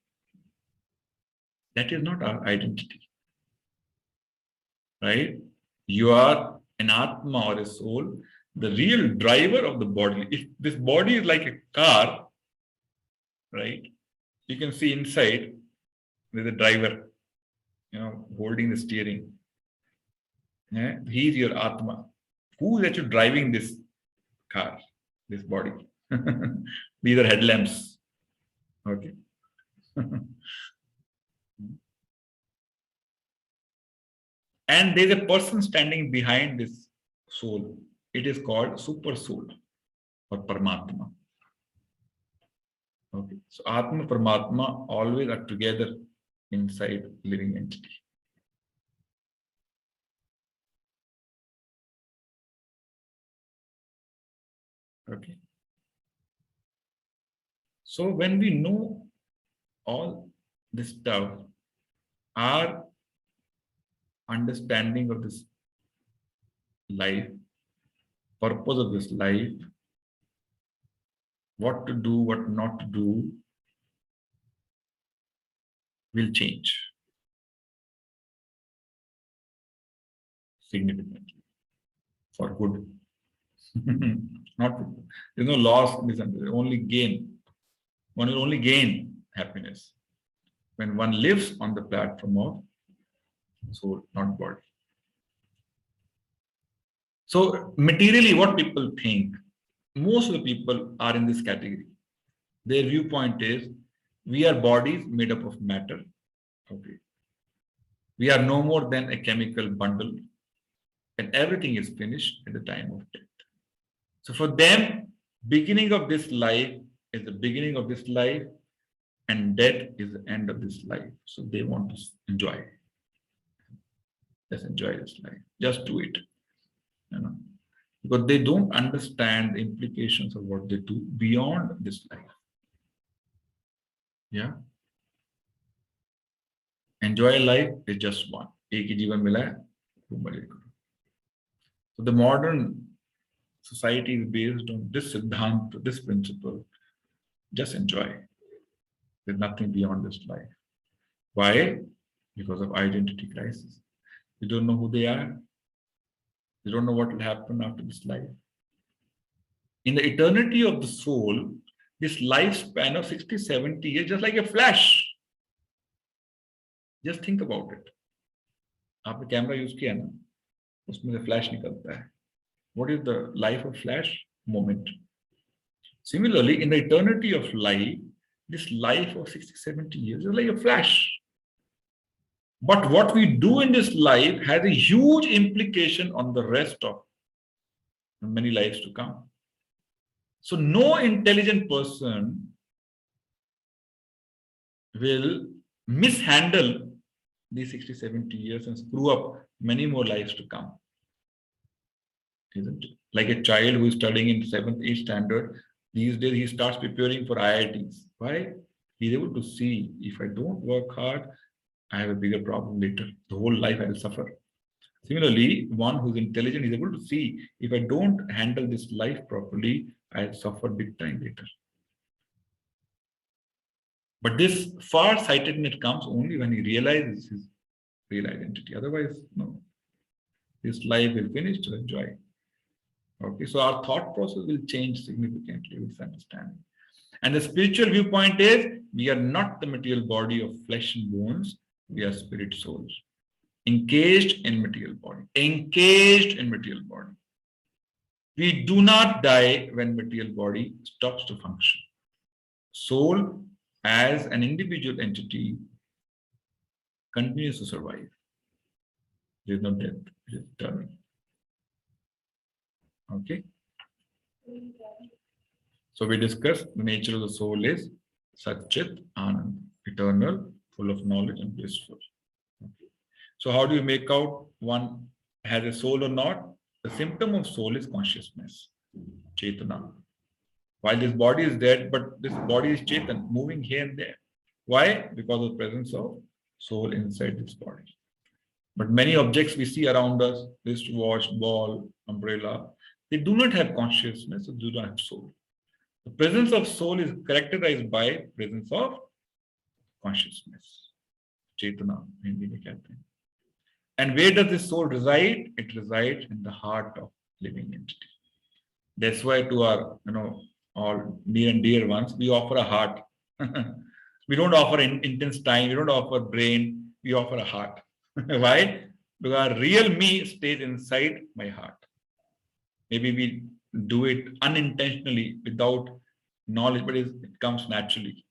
That is not our identity, right? You are an Atma or a soul, the real driver of the body. If this body is like a car, right? You can see inside there's a driver, holding the steering. Yeah? He is your Atma. Who is actually driving this car, this body? These are headlamps. Okay. And there's a person standing behind this soul. It is called super soul or Paramatma. Okay. So Atma, Paramatma always are together inside living entity. Okay. So when we know all this stuff, our understanding of this life, purpose of this life, what to do, what not to do, will change significantly for good. Not there's no loss, only gain. One will only gain happiness when one lives on the platform of soul, not body. So materially, what people think, most of the people are in this category. Their viewpoint is, we are bodies made up of matter. Okay. We are no more than a chemical bundle, and everything is finished at the time of death. So for them, beginning of this life is the beginning of this life, and death is the end of this life. So they want to enjoy. Just enjoy this life. Just do it. Because they don't understand the implications of what they do beyond this life. Yeah. Enjoy life is just one. एक ही जीवन मिला है, वो मजे करो. So the modern society is based on this siddhanta, this principle. Just enjoy. There's nothing beyond this life. Why? Because of identity crisis. They don't know who they are. They don't know what will happen after this life. In the eternity of the soul, this lifespan of 60, 70 years, just like a flash. Just think about it. आपने camera use किया ना, उसमें से flash निकलता है. What is the life of flash? Moment. Similarly, in the eternity of life, this life of 60, 70 years is like a flash. But what we do in this life has a huge implication on the rest of many lives to come. So no intelligent person will mishandle these 60, 70 years and screw up many more lives to come. Isn't it? Like a child who is studying in 7th, 8th standard, these days he starts preparing for IITs. Why? He's able to see, if I don't work hard, I have a bigger problem later. The whole life I will suffer. Similarly, one who's intelligent is able to see, if I don't handle this life properly, I'll suffer big time later. But this far-sightedness comes only when he realizes his real identity. Otherwise, no. This life will finish to enjoy. Okay, so our thought process will change significantly with this understanding. And the spiritual viewpoint is, we are not the material body of flesh and bones, we are spirit souls. Encaged in material body. Encaged in material body. We do not die when material body stops to function. Soul, as an individual entity, continues to survive. There is no death, it is eternal. Okay. So we discussed the nature of the soul is Satchit Anand, eternal, full of knowledge and blissful. Okay. So how do you make out one has a soul or not? The symptom of soul is consciousness, Chetana. While this body is dead, but this body is Chetan, moving here and there. Why? Because of the presence of soul inside this body. But many objects we see around us, wristwatch, ball, umbrella, they do not have consciousness, they do not have soul. The presence of soul is characterized by presence of consciousness. Chetana, Hindi mein kehte hain. And where does this soul reside? It resides in the heart of living entity. That's why to our, all near and dear ones, we offer a heart. We don't offer intense time. We don't offer brain. We offer a heart. Why? Because our real me stays inside my heart. Maybe we do it unintentionally without knowledge, but it comes naturally.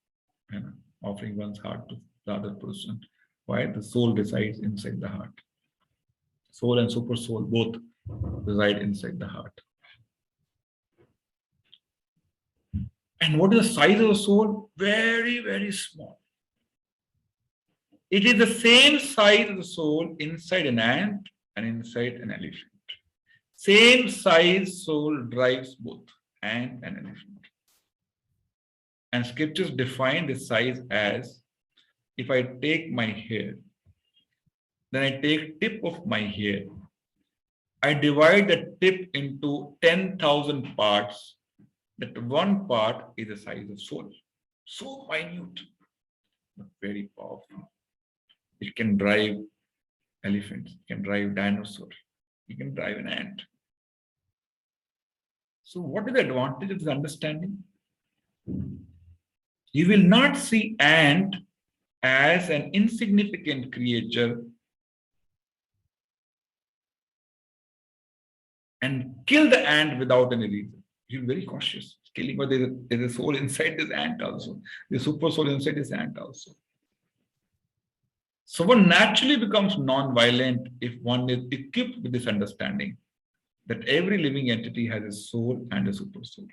Offering one's heart to the other person. Why? The soul resides inside the heart. Soul and super soul both reside inside the heart. And what is the size of the soul? Very, very small. It is the same size of the soul inside an ant and inside an elephant. Same size soul drives both ant and elephant. And scriptures define this size as, if I take my hair, then I take tip of my hair. I divide the tip into 10,000 parts. That one part is the size of soul. So minute, but very powerful. It can drive elephants, it can drive dinosaurs, it can drive an ant. So what is the advantage of this understanding? You will not see ant as an insignificant creature and kill the ant without any reason. You're very cautious. Killing, but there's a soul inside this ant also. The super soul inside this ant also. So one naturally becomes non-violent if one is equipped with this understanding that every living entity has a soul and a super soul.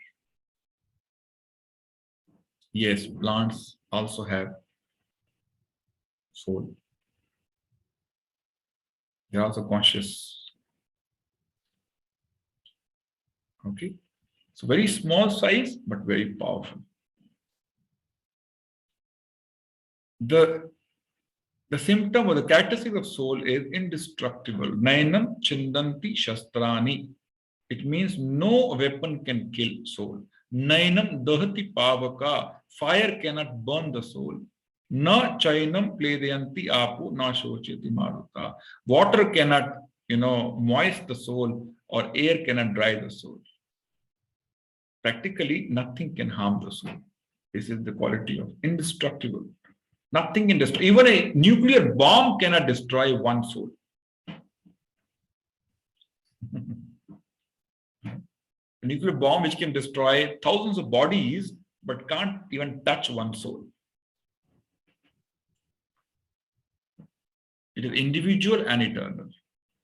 Yes, plants also have soul. They're also conscious. Okay. So very small size, but very powerful. The symptom or the characteristic of soul is indestructible. Nainam chindanti shastrani. It means no weapon can kill soul. Nainam dahati pavaka. Fire cannot burn the soul. Na chainam pledayanti apu na shochiti maruta. Water cannot, moist the soul, or air cannot dry the soul. Practically, nothing can harm the soul. This is the quality of indestructible. Nothing can destroy. Even a nuclear bomb cannot destroy one soul. A nuclear bomb which can destroy thousands of bodies but can't even touch one soul. It is individual and eternal.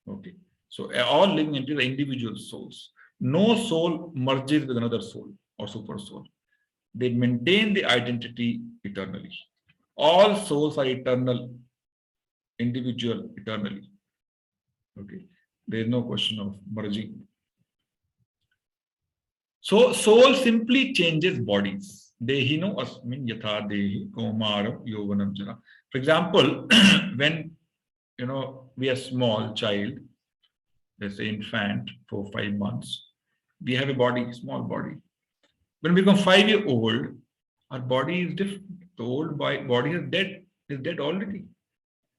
Okay. So all living entities are individual souls. No soul merges with another soul or super soul. They maintain the identity eternally. All souls are eternal, individual, eternally. Okay. There is no question of merging. So soul simply changes bodies. Dehino asmin yatha dehi komaram yovanam jara. For example, when we are small child, let's say infant, 4 or 5 months, we have a body, small body. When we become 5-year-old, our body is different. The old body is dead already,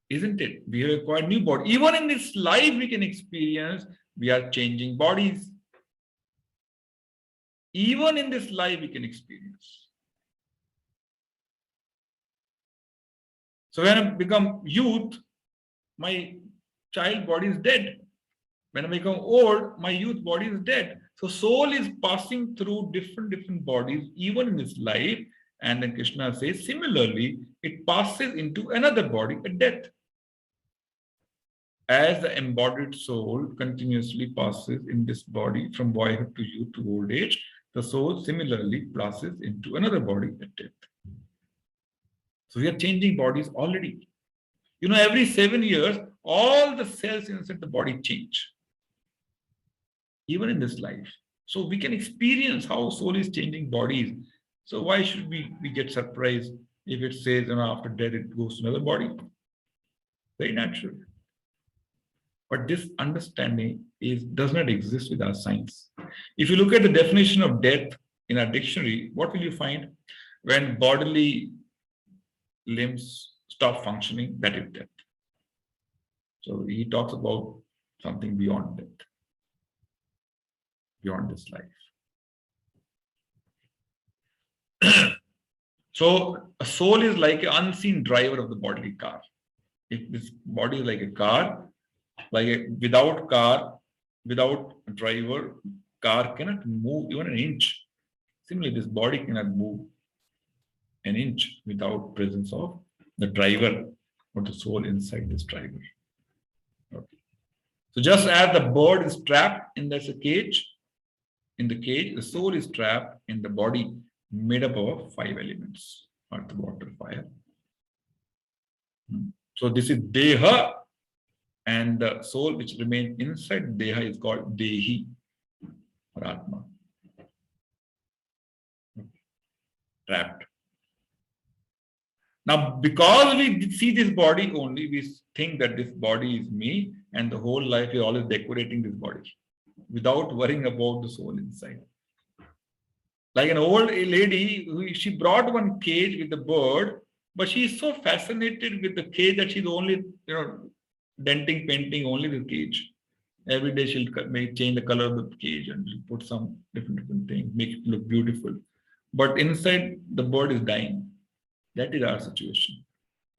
isn't it? We have acquired new body. Even in this life, we can experience we are changing bodies. Even in this life, we can experience. So when I become youth, my child body is dead. When I become old, my youth body is dead. So soul is passing through different bodies, even in this life. And then Krishna says, similarly, it passes into another body at death. As the embodied soul continuously passes in this body from boyhood to youth to old age, the soul similarly passes into another body at death. So we are changing bodies already. Every 7 years, all the cells inside the body change. Even in this life. So we can experience how soul is changing bodies. So why should we get surprised if it says after death it goes to another body? Very natural. But this understanding does not exist with our science. If you look at the definition of death in our dictionary, what will you find? When bodily limbs stop functioning, that is death. So he talks about something beyond death, beyond this life. So a soul is like an unseen driver of the bodily car. If this body is like a car, without a driver, car cannot move even an inch. Similarly, this body cannot move an inch without presence of the driver or the soul inside this driver. Okay. So just as the bird is trapped in this cage, the soul is trapped in the body made up of 5 elements: earth, water, fire. So this is Deha, and the soul which remains inside Deha is called Dehi or Atma. Trapped. Now, because we see this body only, we think that this body is me, and the whole life we are always decorating this body without worrying about the soul inside. Like an old lady, she brought one cage with the bird, but she is so fascinated with the cage that she's only, denting, painting only the cage. Every day she'll change the color of the cage and put some different things, make it look beautiful. But inside, the bird is dying. That is our situation.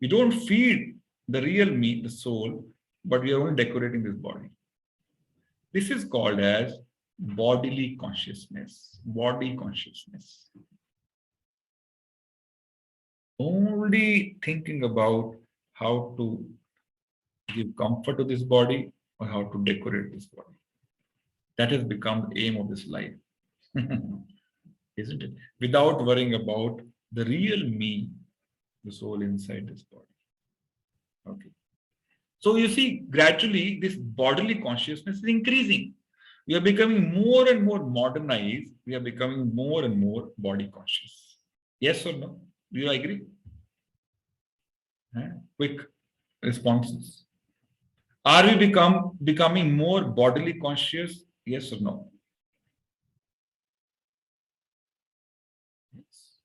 We don't feed the real me, the soul, but we are only decorating this body. This is called as bodily consciousness, body consciousness. Only thinking about how to give comfort to this body or how to decorate this body. That has become the aim of this life, isn't it? Without worrying about the real me, the soul inside this body. Okay. So you see, gradually this bodily consciousness is increasing. We are becoming more and more modernized. We are becoming more and more body conscious. Yes or no? Do you agree? Quick responses. Are we becoming more bodily conscious? Yes or no? Yes.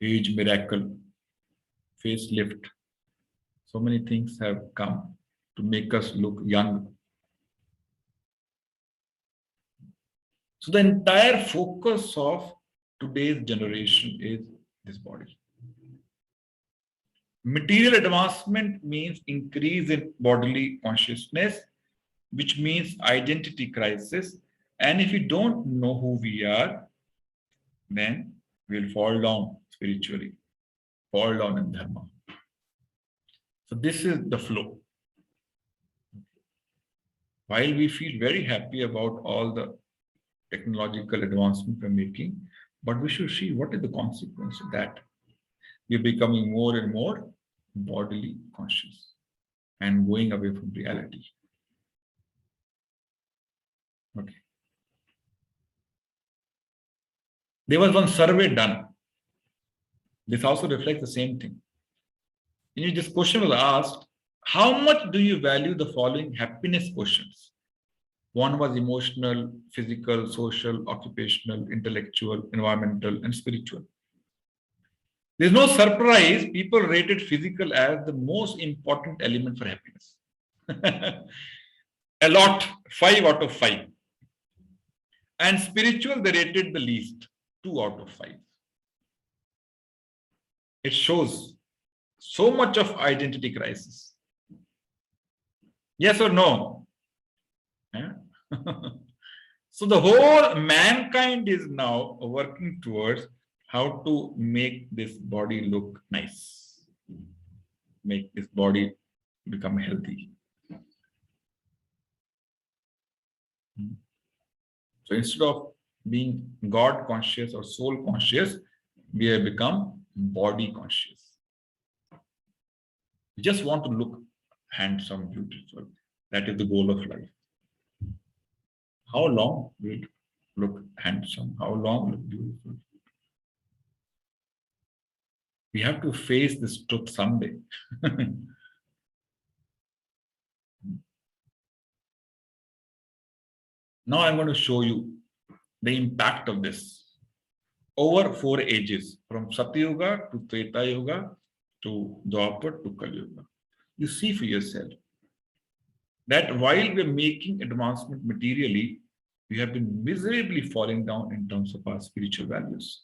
Age miracle, facelift. So many things have come to make us look young. So the entire focus of today's generation is this body. Material advancement means increase in bodily consciousness, which means identity crisis. And if we don't know who we are, then we'll fall down spiritually, fall down in dharma. So this is the flow. While we feel very happy about all the technological advancement we're making, but we should see what is the consequence of that. We're becoming more and more bodily conscious and going away from reality. Okay. There was one survey done. This also reflects the same thing. This question was asked, how much do you value the following happiness questions? One was emotional, physical, social, occupational, intellectual, environmental, and spiritual. There's no surprise, people rated physical as the most important element for happiness. A lot, 5 out of 5. And spiritual, they rated the least, 2 out of 5. It shows so much of identity crisis. Yes or no? Yeah? So the whole mankind is now working towards how to make this body look nice, make this body become healthy. So instead of being God conscious or soul conscious, we have become body conscious. We just want to look handsome, beautiful. That is the goal of life. How long will it look handsome? How long will it look beautiful? We have to face this truth someday. Now I'm going to show you the impact of this over 4 ages, from Satyuga to Treta Yuga to Dwapar to Kali Yuga. You see for yourself that while we're making advancement materially, we have been miserably falling down in terms of our spiritual values.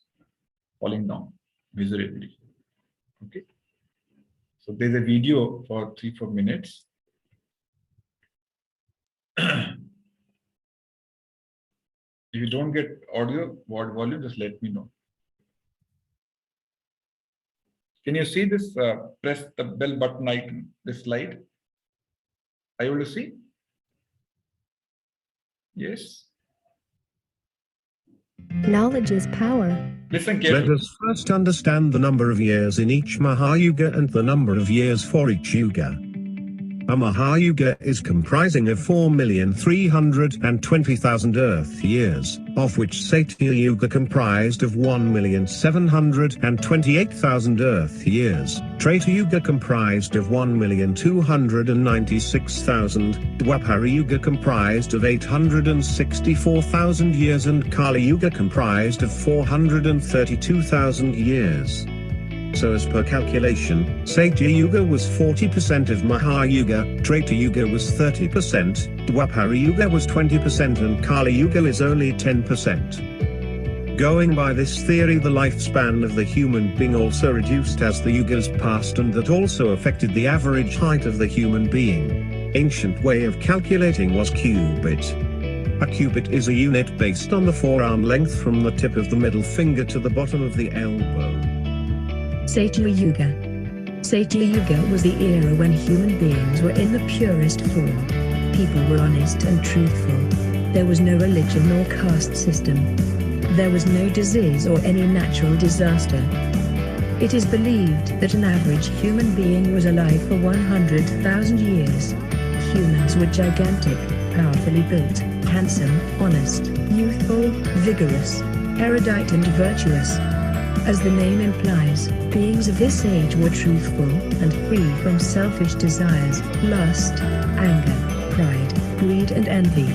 Falling down miserably. Okay. So there's a video for 3-4 minutes. If you don't get audio volume, just let me know. Can you see this? Press the bell button icon, this slide. Are you able to see? Yes. Knowledge is power. Listen carefully. Let us first understand the number of years in each Mahayuga and the number of years for each Yuga. A Mahayuga is comprising of 4,320,000 Earth years, of which Satya Yuga comprised of 1,728,000 Earth years, Treta Yuga comprised of 1,296,000, Dwapara Yuga comprised of 864,000 years and Kali Yuga comprised of 432,000 years. So as per calculation, Satya Yuga was 40% of Mahayuga, Treta Yuga was 30%, Dwapara Yuga was 20% and Kali Yuga is only 10%. Going by this theory, the lifespan of the human being also reduced as the yugas passed, and that also affected the average height of the human being. Ancient way of calculating was cubit. A cubit is a unit based on the forearm length from the tip of the middle finger to the bottom of the elbow. Satya Yuga. Satya Yuga was the era when human beings were in the purest form. People were honest and truthful. There was no religion or caste system. There was no disease or any natural disaster. It is believed that an average human being was alive for 100,000 years. Humans were gigantic, powerfully built, handsome, honest, youthful, vigorous, erudite and virtuous. As the name implies, beings of this age were truthful and free from selfish desires, lust, anger, pride, greed and envy.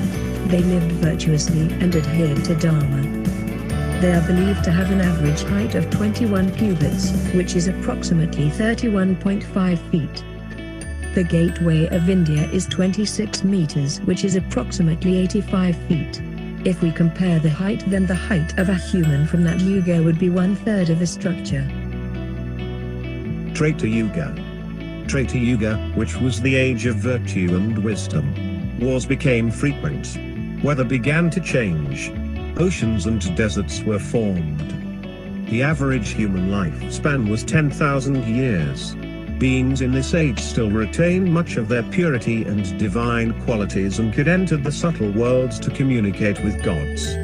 They lived virtuously and adhered to Dharma. They are believed to have an average height of 21 cubits, which is approximately 31.5 feet. The gateway of India is 26 meters, which is approximately 85 feet. If we compare the height, then the height of a human from that yuga would be 1/3 of a structure. Treta Yuga. Treta Yuga, which was the age of virtue and wisdom. Wars became frequent. Weather began to change. Oceans and deserts were formed. The average human lifespan was 10,000 years. Beings in this age still retained much of their purity and divine qualities and could enter the subtle worlds to communicate with gods.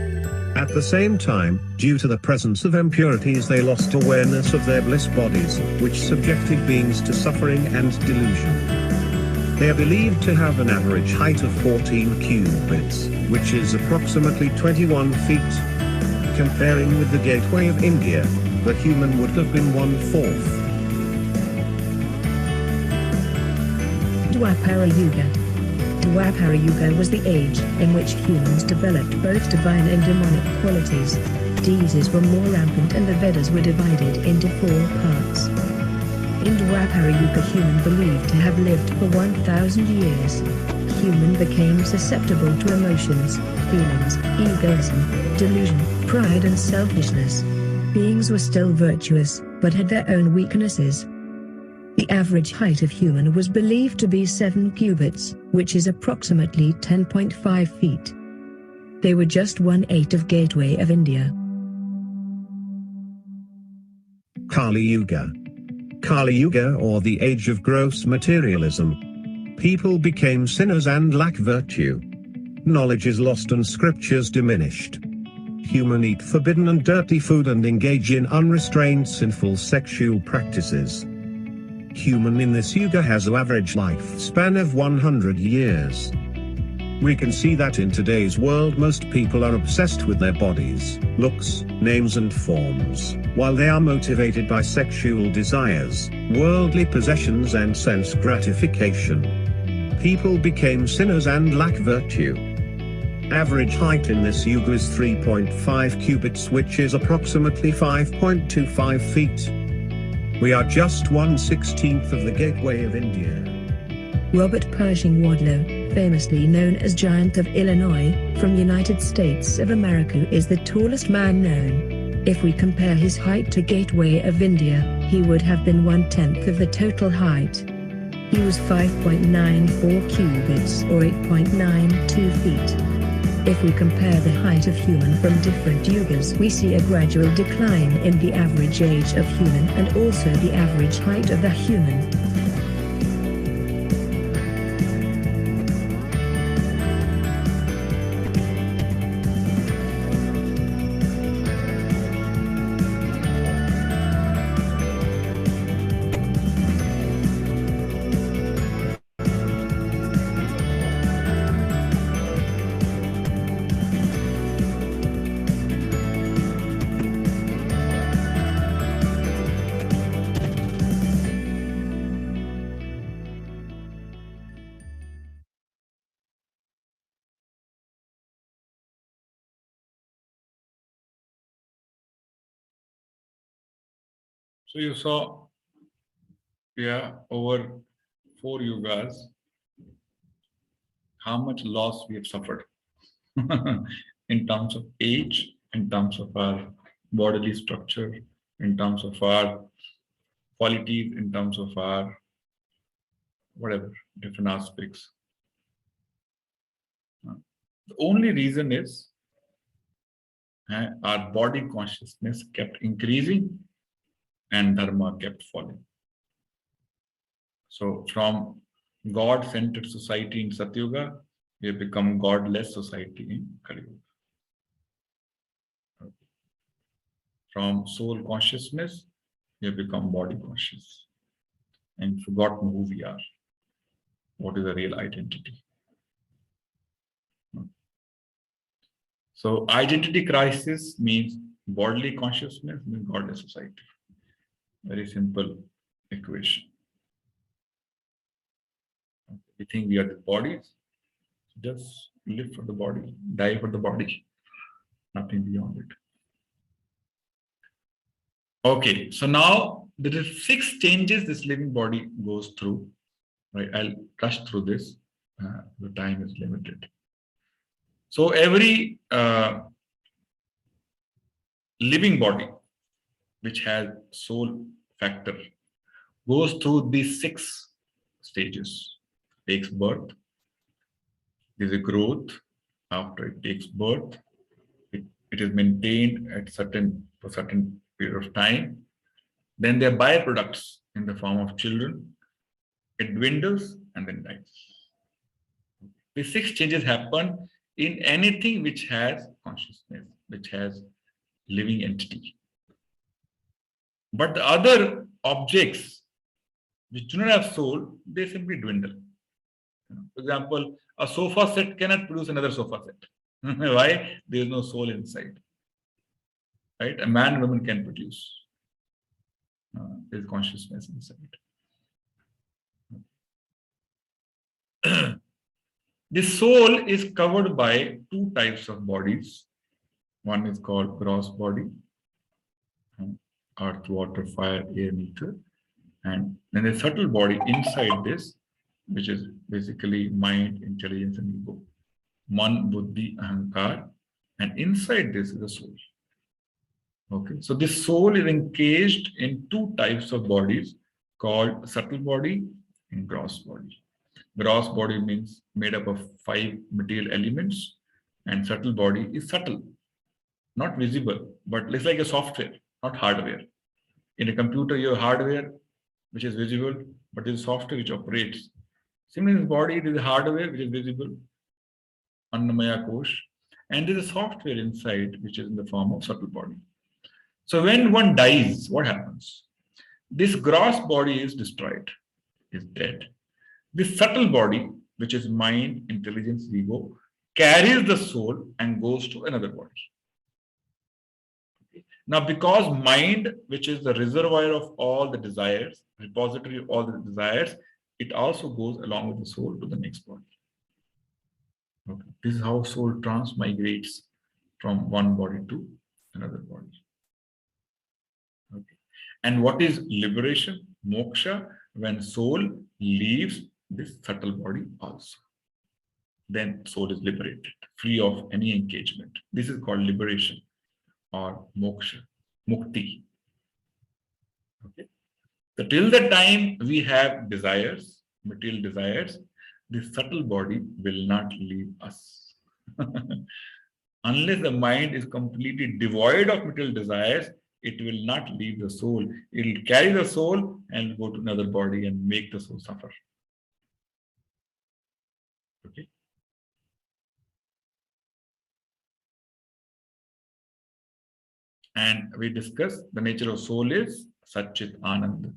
At the same time, due to the presence of impurities, they lost awareness of their bliss bodies, which subjected beings to suffering and delusion. They are believed to have an average height of 14 cubits, which is approximately 21 feet. Comparing with the gateway of India, the human would have been 1/4. Dwapara Yuga. Dwapara Yuga was the age in which humans developed both divine and demonic qualities. Diseases were more rampant and the Vedas were divided into 4 parts. In Dwapara Yuga, human believed to have lived for 1,000 years. Human became susceptible to emotions, feelings, egoism, delusion, pride and selfishness. Beings were still virtuous, but had their own weaknesses. The average height of human was believed to be 7 cubits, which is approximately 10.5 feet. They were just 1/8 of gateway of India. Kali Yuga. Kali Yuga, or the age of gross materialism. People became sinners and lack virtue. Knowledge is lost and scriptures diminished. Human eat forbidden and dirty food and engage in unrestrained sinful sexual practices. Human in this yuga has an average lifespan of 100 years. We can see that in today's world most people are obsessed with their bodies, looks, names and forms, while they are motivated by sexual desires, worldly possessions and sense gratification. People became sinners and lack virtue. Average height in this yuga is 3.5 cubits, which is approximately 5.25 feet. We are just 1/16th of the gateway of India. Robert Pershing Wadlow, famously known as Giant of Illinois, from United States of America, is the tallest man known. If we compare his height to Gateway of India, he would have been 1/10 of the total height. He was 5.94 cubits or 8.92 feet. If we compare the height of human from different yugas, we see a gradual decline in the average age of human and also the average height of the human. So you saw, over 4 yugas, how much loss we have suffered in terms of age, in terms of our bodily structure, in terms of our qualities, in terms of our whatever, different aspects. The only reason is our body consciousness kept increasing and dharma kept falling. So from God-centered society in Satyuga, we have become godless society in Kali Yuga. From soul consciousness, we have become body conscious and forgotten who we are. What is the real identity? So identity crisis means bodily consciousness means godless society. Very simple equation. We think we are the bodies, just live for the body, die for the body, nothing beyond it. Okay, so now there are 6 changes this living body goes through. Right, I'll rush through this. The time is limited. So every living body which has soul factor goes through these 6 stages. Takes birth, there's a growth. After it takes birth, it is maintained at for certain period of time. Then there are byproducts in the form of children. It dwindles and then dies. These 6 changes happen in anything which has consciousness, which has living entity. But the other objects which do not have soul, they simply dwindle. For example, a sofa set cannot produce another sofa set. Why? There is no soul inside. Right? A man and woman can produce. There is consciousness inside. The soul is covered by 2 types of bodies. One is called gross body, earth, water, fire, air, ether. And then the subtle body inside this, which is basically mind, intelligence, and ego. Man, buddhi, ahankar. And inside this is the soul. Okay, so this soul is encaged in 2 types of bodies called subtle body and gross body. Gross body means made up of 5 material elements, and subtle body is subtle, not visible, but it's like a software, not hardware. In a computer, you have hardware which is visible, but there's software which operates. Similarly, in the body, there is hardware which is visible, Annamaya Kosh, and there is a software inside which is in the form of subtle body. So when one dies, what happens? This gross body is destroyed, is dead. This subtle body which is mind, intelligence, ego, carries the soul and goes to another body. Now, because mind, which is the reservoir of all the desires, repository of all the desires, it also goes along with the soul to the next body. Okay. This is how soul transmigrates from one body to another body. Okay. And what is liberation? Moksha, when soul leaves this subtle body also. Then soul is liberated, free of any engagement. This is called liberation or moksha, mukti. Okay. So till the time we have desires, material desires, this subtle body will not leave us. Unless the mind is completely devoid of material desires, it will not leave the soul. It will carry the soul and go to another body and make the soul suffer. Okay. And we discussed the nature of soul is Satchit Ananda,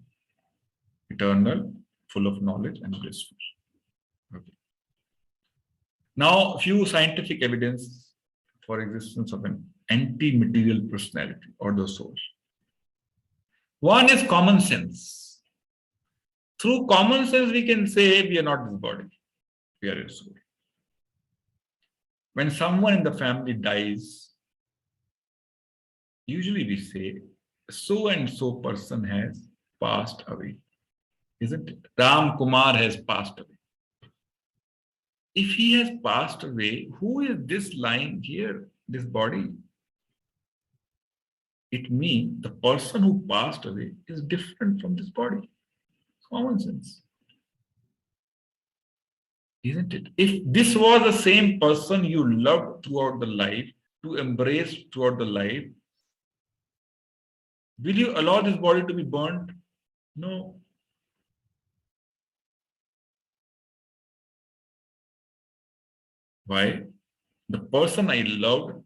eternal, full of knowledge and blissful. Okay. Now, few scientific evidence for existence of an anti-material personality or the soul. One is common sense. Through common sense, we can say we are not this body, we are a soul. When someone in the family dies, usually we say, so and so person has passed away. Isn't it? Ram Kumar has passed away. If he has passed away, who is this lying here, this body? It means the person who passed away is different from this body. Common sense. Isn't it? If this was the same person you loved throughout the life, to embrace throughout the life, will you allow this body to be burned? No. Why? The person I loved,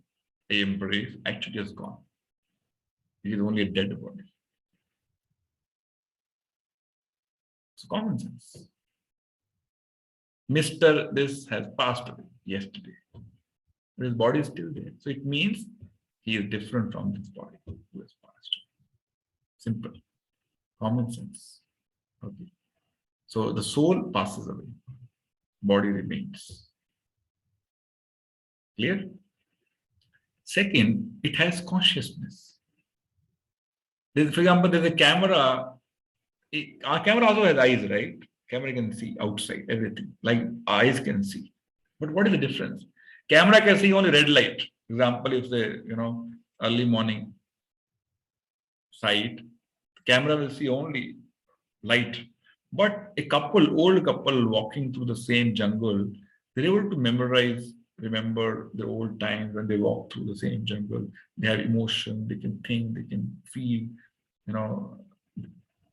I embraced, actually has gone. He is only a dead body. It's common sense. Mr. This has passed away yesterday. But his body is still there. So it means he is different from this body who has passed away. Simple. Common sense. Okay. So the soul passes away. Body remains. Clear? Second, it has consciousness. For example, there's a camera. Our camera also has eyes, right? Camera can see outside, everything, like eyes can see. But what is the difference? Camera can see only red light. For example, if the early morning sight, the camera will see only light. But a old couple walking through the same jungle, they're able to remember the old times when they walked through the same jungle. They have emotion, they can think, they can feel,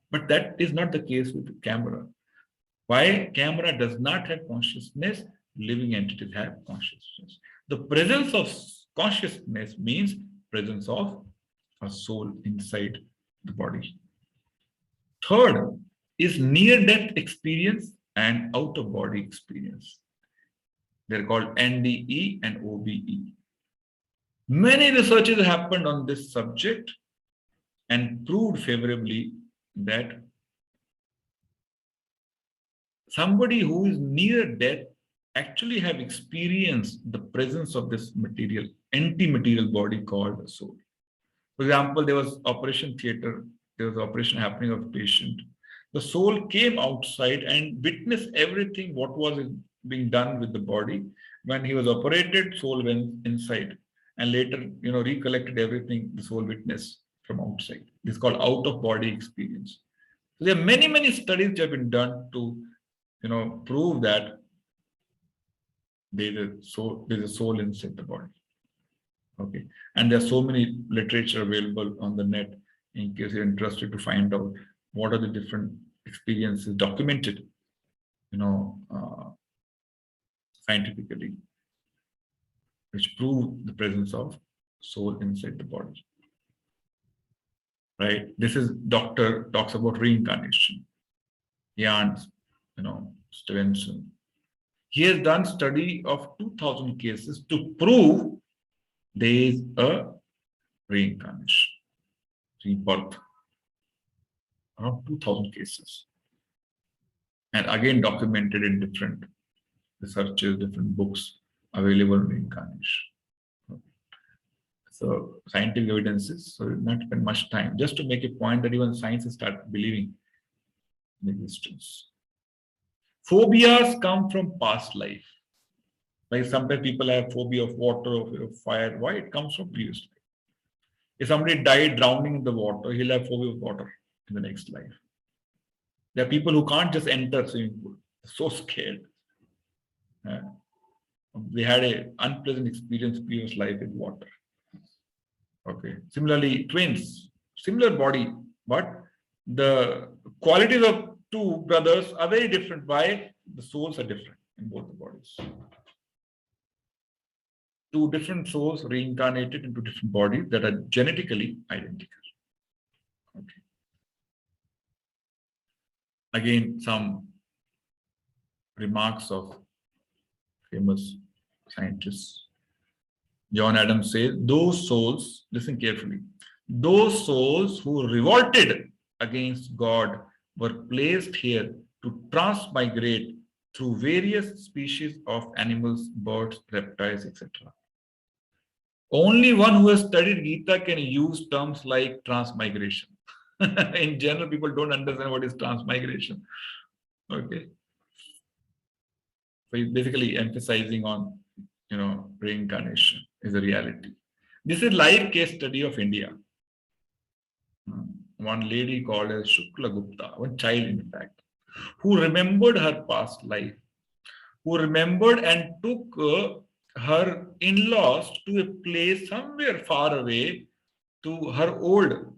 But that is not the case with the camera. Why? Camera does not have consciousness, living entities have consciousness. The presence of consciousness means presence of a soul inside the body. Third is near-death experience and out-of-body experience. They're called NDE and OBE. Many researches happened on this subject and proved favorably that somebody who is near death actually have experienced the presence of this anti-material body called the soul. For example, there was operation theater, there was operation happening of a patient. The soul came outside and witnessed everything what was being done with the body. When he was operated, soul went inside and later, recollected everything the soul witnessed from outside. This is called out-of-body experience. So there are many, many studies that have been done to, prove that there's a soul inside the body. Okay, and there are so many literature available on the net in case you're interested to find out what are the different experiences documented, scientifically, which prove the presence of soul inside the body. Right? This is Doctor talks about reincarnation. Jan, Stevenson, He has done study of 2000 cases to prove there is a reincarnation, rebirth, around 2000 cases. And again documented in different researches, different books available on reincarnation. So scientific evidences, so not spend much time, just to make a point that even science has started believing in existence. Phobias come from past life. Like sometimes people have phobia of water, of fire. Why? It comes from previous life. If somebody died drowning in the water, he'll have phobia of water in the next life. There are people who can't just enter swimming pool. They're so scared. They had an unpleasant experience previous life with water. Okay. Similarly, twins, similar body, but the qualities of two brothers are very different. Why? The souls are different in both the bodies. Two different souls reincarnated into different bodies that are genetically identical. Okay. Again, some remarks of famous scientists. John Adams says, those souls, listen carefully, those souls who revolted against God were placed here to transmigrate through various species of animals, birds, reptiles, etc. Only one who has studied Gita can use terms like transmigration. In general, people don't understand what is transmigration. Okay. So he's basically emphasizing on, reincarnation is a reality. This is live case study of India. One lady called as Shukla Gupta, one child in fact, who remembered her past life, who remembered and took her in-laws to a place somewhere far away, to her old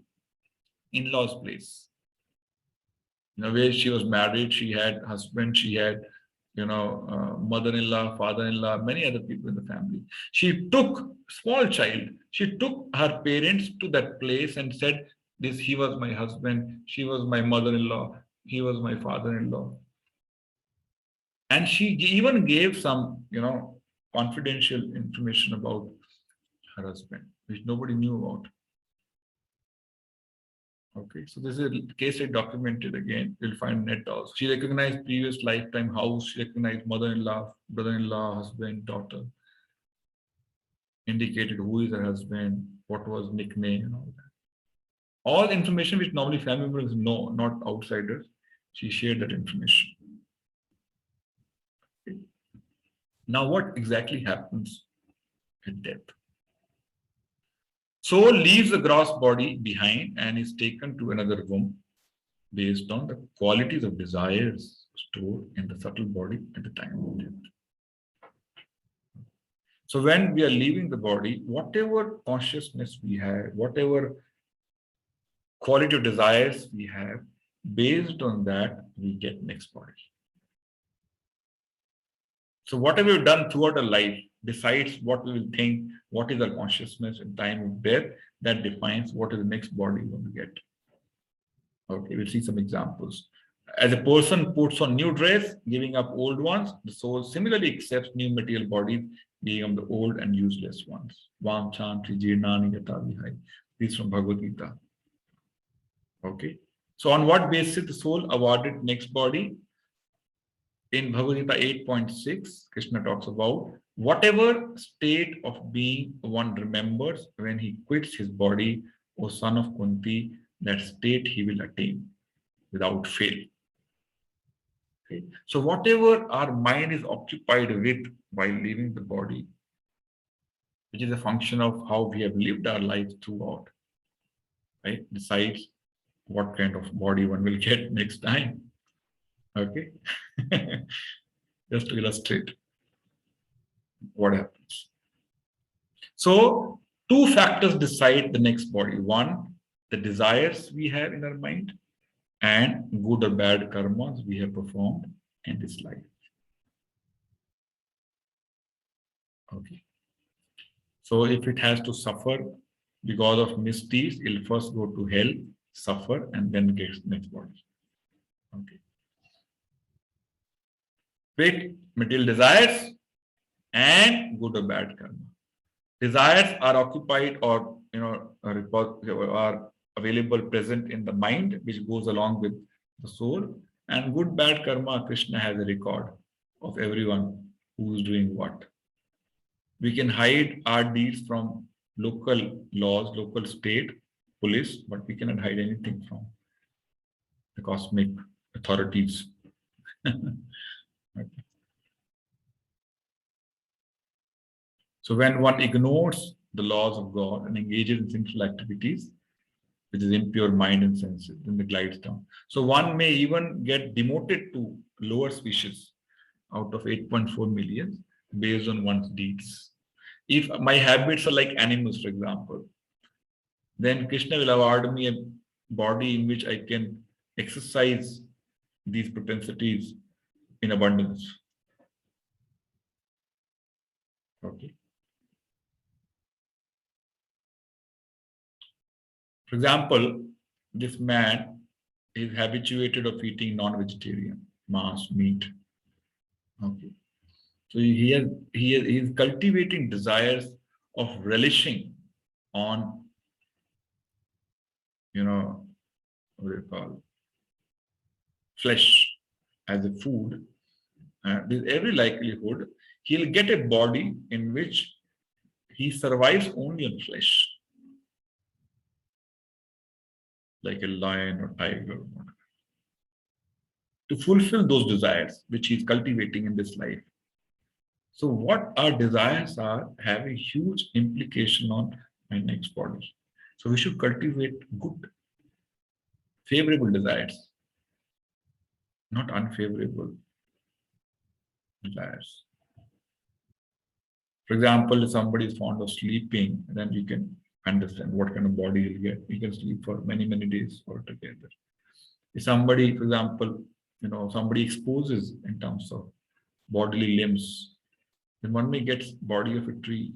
in-laws place. Where she was married, she had husband, she had mother-in-law, father-in-law, many other people in the family. She took, small child, she took her parents to that place and said, he was my husband, she was my mother-in-law, he was my father-in-law. And she even gave some, confidential information about her husband, which nobody knew about. Okay, so this is a case study documented again. You'll find net also. She recognized previous lifetime house, she recognized mother-in-law, brother-in-law, husband, daughter, indicated who is her husband, what was nickname, and all that. All information which normally family members know, not outsiders, she shared that information. Okay. Now, what exactly happens at death? Soul leaves the gross body behind and is taken to another womb based on the qualities of desires stored in the subtle body at the time of death. So when we are leaving the body, whatever consciousness we have, whatever quality of desires we have, based on that, we get next body. So whatever we've done throughout our life decides what we will think, what is our consciousness in time of death, that defines what is the next body we're going to get. Okay, we'll see some examples. As a person puts on new dress, giving up old ones, the soul similarly accepts new material bodies, giving up the old and useless ones. Vam Chantri Jirnani Yata Vihai. This is from Bhagavad-Gita. Okay, so on what basis the soul awarded next body? In Bhagavad-Gita 8.6, Krishna talks about whatever state of being one remembers when he quits his body, O son of Kunti, that state he will attain without fail. Okay. So whatever our mind is occupied with while leaving the body, which is a function of how we have lived our lives throughout, right, decides what kind of body one will get next time. Okay. Just to illustrate what happens. So two factors decide the next body. One, the desires we have in our mind, and good or bad karmas we have performed in this life. Okay. So if it has to suffer because of misdeeds, it'll first go to hell, suffer, and then get next body. Okay. fit material desires and good or bad karma. Desires are occupied or are available present in the mind, which goes along with the soul. And good bad karma, Krishna has a record of everyone who is doing what. We can hide our deeds from local laws, local state, police, but we cannot hide anything from the cosmic authorities. Okay. So when one ignores the laws of God and engages in sinful activities, which is impure mind and senses, then it glides down. So one may even get demoted to lower species out of 8.4 million based on one's deeds. If my habits are like animals, for example, then Krishna will award me a body in which I can exercise these propensities in abundance. Okay. For example, this man is habituated of eating non-vegetarian, mass, meat. Okay. So he is cultivating desires of relishing on, what do you call, flesh as a food. With every likelihood, he'll get a body in which he survives only on flesh, like a lion or tiger, or whatever, to fulfill those desires which he's cultivating in this life. So what our desires are have a huge implication on my next body. So we should cultivate good, favorable desires, not unfavorable desires. For example, if somebody is fond of sleeping, then you can understand what kind of body he'll get. He can sleep for many, many days altogether. If somebody, for example, somebody exposes in terms of bodily limbs, then one may get body of a tree.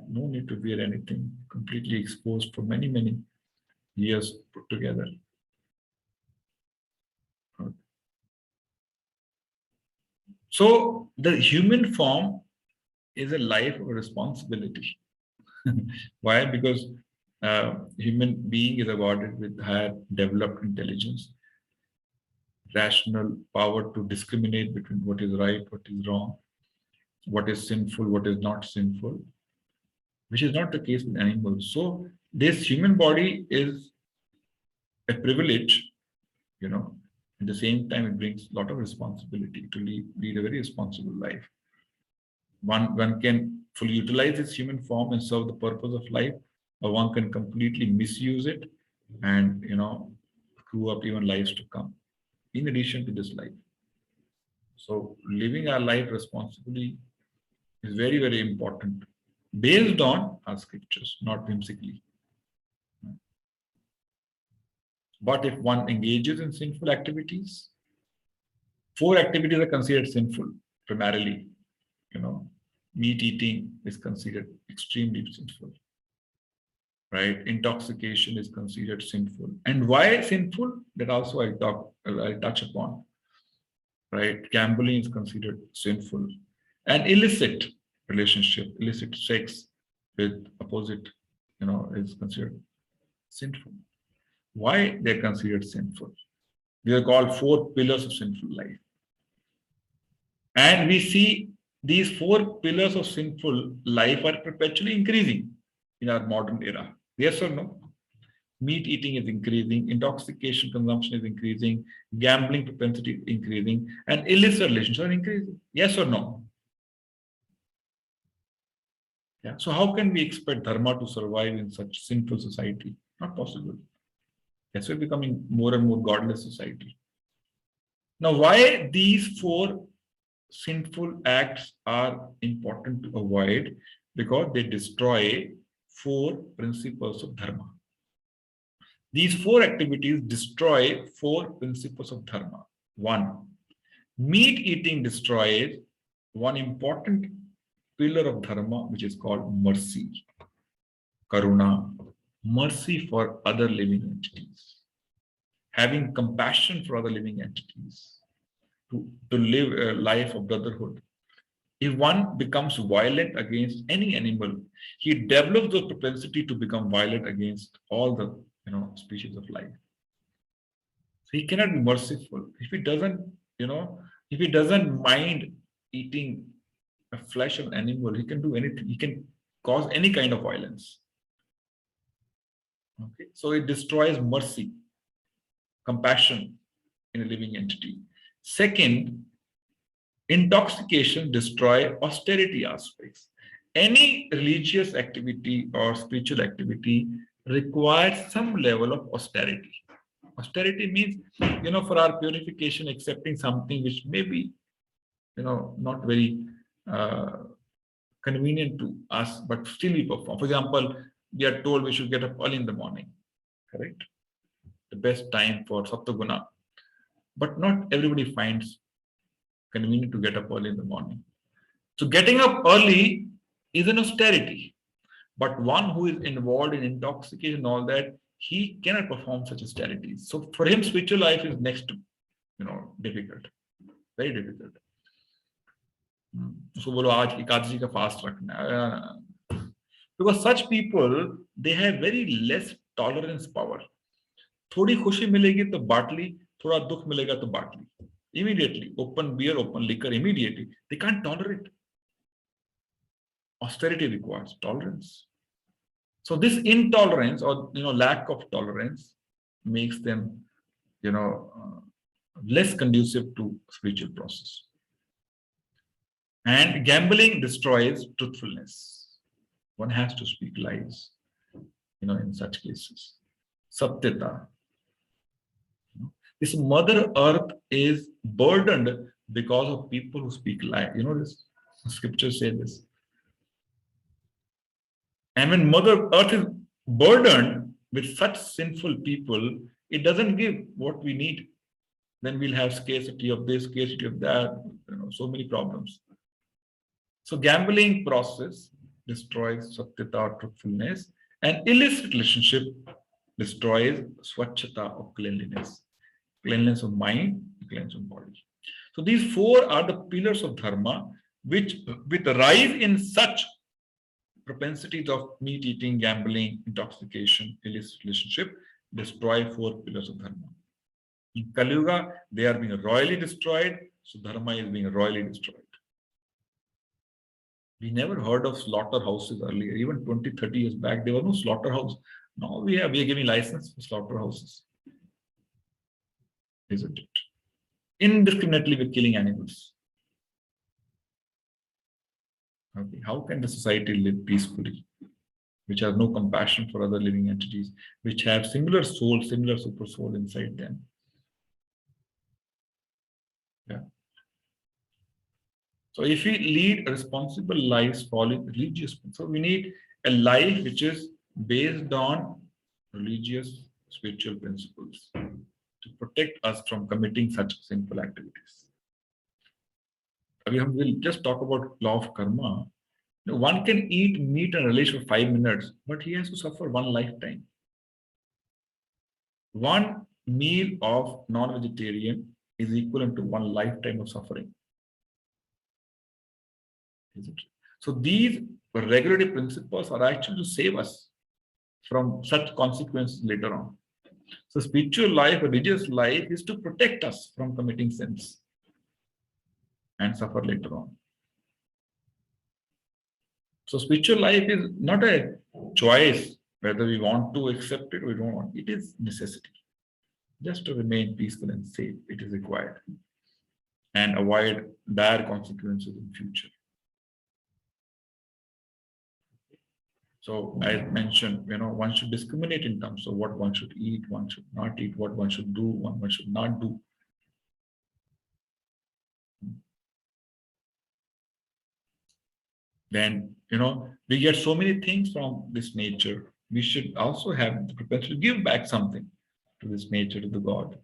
No need to wear anything, completely exposed for many, many years put together. So the human form is a life of responsibility. Why? Because human being is awarded with higher developed intelligence, rational power to discriminate between what is right, what is wrong, what is sinful, what is not sinful, which is not the case with animals. So this human body is a privilege, at the same time it brings a lot of responsibility to lead a very responsible life. One can fully utilize its human form and serve the purpose of life, or one can completely misuse it and screw up even lives to come, in addition to this life. So living our life responsibly is very, very important, based on our scriptures, not whimsically. But if one engages in sinful activities, 4 activities are considered sinful primarily. Meat eating is considered extremely sinful, right? Intoxication is considered sinful. And why sinful? That also I'll touch upon, right? Gambling is considered sinful. And illicit relationship, illicit sex with opposite, is considered sinful. Why they're considered sinful? They are called 4 pillars of sinful life. And we see these 4 pillars of sinful life are perpetually increasing in our modern era. Yes or no? Meat eating is increasing, intoxication consumption is increasing, gambling propensity is increasing, and illicit relations are increasing. Yes or no? Yeah. So how can we expect dharma to survive in such sinful society? Not possible. Yes, we're becoming more and more godless society. Now, why these 4 sinful acts are important to avoid? Because they destroy 4 principles of dharma. These 4 activities destroy 4 principles of dharma. 1, meat eating destroys one important pillar of dharma, which is called mercy, karuna, mercy for other living entities, having compassion for other living entities, to live a life of brotherhood. If one becomes violent against any animal, he develops the propensity to become violent against all the species of life. So he cannot be merciful if he doesn't, if he doesn't mind eating a flesh of an animal. He can do anything. He can cause any kind of violence. Okay, so it destroys mercy, compassion in a living entity. Second, intoxication destroys austerity aspects. Any religious activity or spiritual activity requires some level of austerity. Austerity means, for our purification, accepting something which may be, not very convenient to us, but still we perform. For example, we are told we should get up early in the morning, correct? The best time for Sattva-guna. But not everybody finds convenient to get up early in the morning. So getting up early is an austerity. But one who is involved in intoxication and all that, he cannot perform such austerities. So for him, spiritual life is next to, difficult, very difficult. So bolo aaj ekadashi ka fast rakhna. Because such people, they have very less tolerance power. Thodi khushi milegi to baat li, thoda dukh milega to baat li. Immediately, open beer, open liquor, immediately. They can't tolerate. Austerity requires tolerance. So this intolerance or lack of tolerance makes them less conducive to spiritual process. And gambling destroys truthfulness. One has to speak lies, in such cases. Satyata. This Mother Earth is burdened because of people who speak lies. This scriptures say this. And when Mother Earth is burdened with such sinful people, it doesn't give what we need. Then we'll have scarcity of this, scarcity of that, so many problems. So gambling process destroys satyata or truthfulness, and illicit relationship destroys swachhata or cleanliness. Cleanliness of mind, cleanliness of body. So these four are the pillars of dharma, which with the rise in such propensities of meat eating, gambling, intoxication, illicit relationship, destroy four pillars of dharma. In Kali Yuga, they are being royally destroyed, so dharma is being royally destroyed. We never heard of slaughterhouses earlier. Even 20, 30 years back, there was no slaughterhouse. Now we are giving license for slaughterhouses. Isn't it? Indiscriminately we're killing animals. Okay. How can the society live peacefully, which has no compassion for other living entities, which have similar soul, similar super soul inside them? Yeah. So if we lead responsible lives following religious, so we need a life which is based on religious, spiritual principles to protect us from committing such sinful activities. We will just talk about law of karma. One can eat meat and relish for 5 minutes, but he has to suffer one lifetime. One meal of non-vegetarian is equivalent to one lifetime of suffering. Isn't it? So these regulative principles are actually to save us from such consequences later on. So spiritual life, religious life is to protect us from committing sins and suffer later on. So spiritual life is not a choice whether we want to accept it or we don't want. It is necessity. Just to remain peaceful and safe, it is required, and avoid dire consequences in future. So as mentioned, one should discriminate in terms of what one should eat, one should not eat, what one should do, what one should not do. Then, we get so many things from this nature. We should also have the propensity to give back something to this nature, to the God.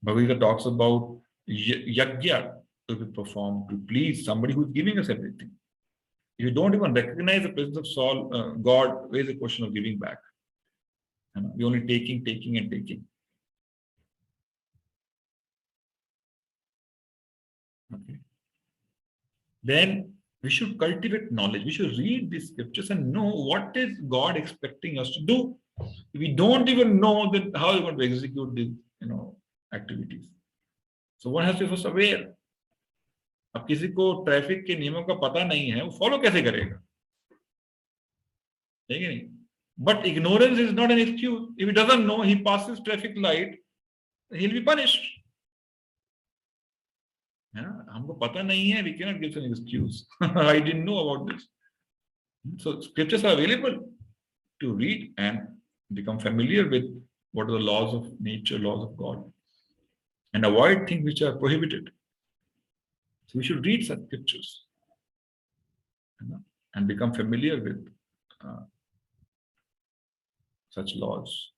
Bhagavad-Gita talks about yajna to be performed to please somebody who is giving us everything. If you don't even recognize the presence of soul, God, where is the question of giving back? We're only taking, and taking. then we should cultivate knowledge. We should read these scriptures and know what is God expecting us to do. We don't even know that how we're going to execute these, activities. So one has to be first aware. अब किसी को traffic के नियमों का पता नहीं है, वो फॉलो कैसे करेगा? है कि नहीं? But ignorance is not an excuse. If he doesn't know, he passes traffic light, he'll be punished. है ना? हमको पता नहीं है, we cannot give an excuse. I didn't know about this. So scriptures are available to read and become familiar with what are the laws of nature, laws of God, and avoid things which are prohibited. So we should read such scriptures and become familiar with such laws.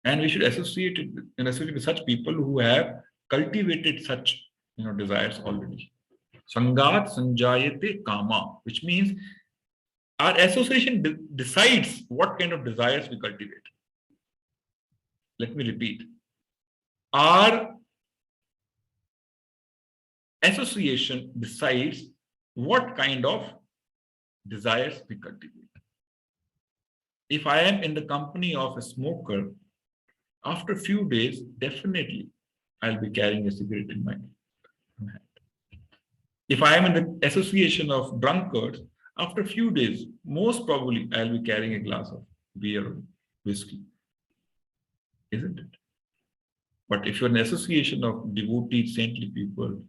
And we should associate it with such people who have cultivated such desires already. Sangat sanjayate kama, which means our association decides what kind of desires we cultivate. Let me repeat. Our association decides what kind of desires we cultivate. If I am in the company of a smoker, after a few days, definitely I'll be carrying a cigarette in my hand. If I am in the association of drunkards, after a few days, most probably I'll be carrying a glass of beer or whiskey. Isn't it? But if you're in an association of devotees, saintly people,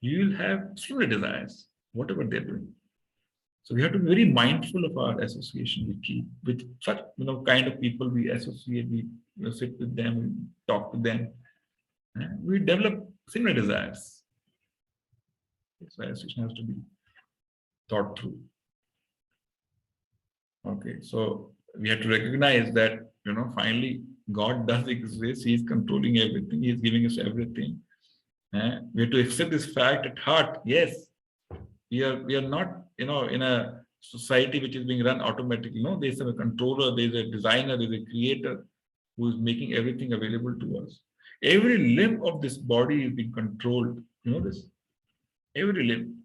you will have similar desires, whatever they're doing. So we have to be very mindful of our association we keep with such kind of people we associate, we sit with them, we talk to them, and we develop similar desires. So association has to be thought through. Okay, so we have to recognize that finally God does exist. He is controlling everything. He is giving us everything. We have to accept this fact at heart. Yes, we are not in a society which is being run automatically. No, there's a controller, there's a designer, there's a creator who is making everything available to us. Every limb of this body is being controlled. You know this? Every limb.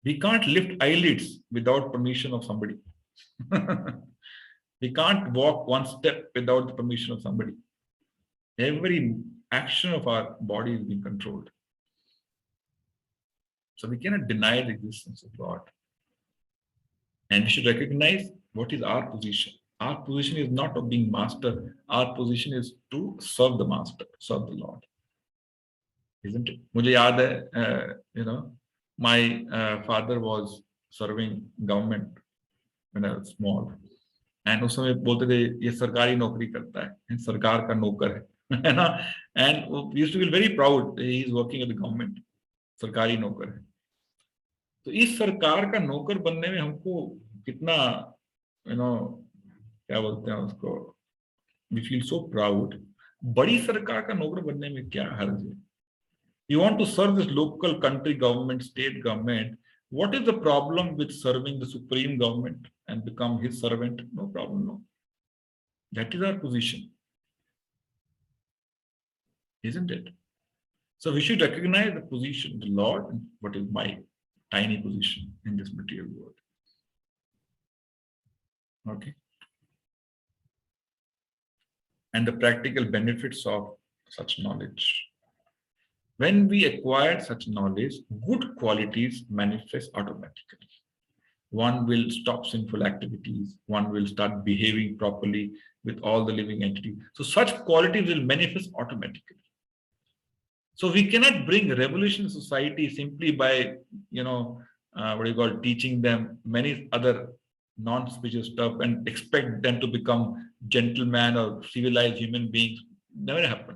We can't lift eyelids without permission of somebody. We can't walk one step without the permission of somebody. Every action of our body is being controlled. So we cannot deny the existence of God. And we should recognize what is our position. Our position is not of being master. Our position is to serve the master, serve the Lord. Isn't it? मुझे याद है, my father was serving government when I was small. And उस समय बोलते थे ये सरकारी नौकरी करता है, सरकार का नौकर है ना? And we used to feel very proud he is working at the government. सरकारी नौकर है. तो इस सरकार का नौकर बनने में हमको कितना क्या बोलते हैं उसको, we feel so proud. बड़ी सरकार का नौकर बनने में क्या हर्ज है? You want to serve this local country government, state government. What is the problem with serving the supreme government and become his servant? No problem, no. That is our position. Isn't it? So we should recognize the position of the Lord and what is my tiny position in this material world. Okay. And the practical benefits of such knowledge. When we acquire such knowledge, good qualities manifest automatically. One will stop sinful activities. One will start behaving properly with all the living entities. So such qualities will manifest automatically. So we cannot bring revolution in society simply by, teaching them many other non-spiritual stuff and expect them to become gentlemen or civilized human beings. Never happen.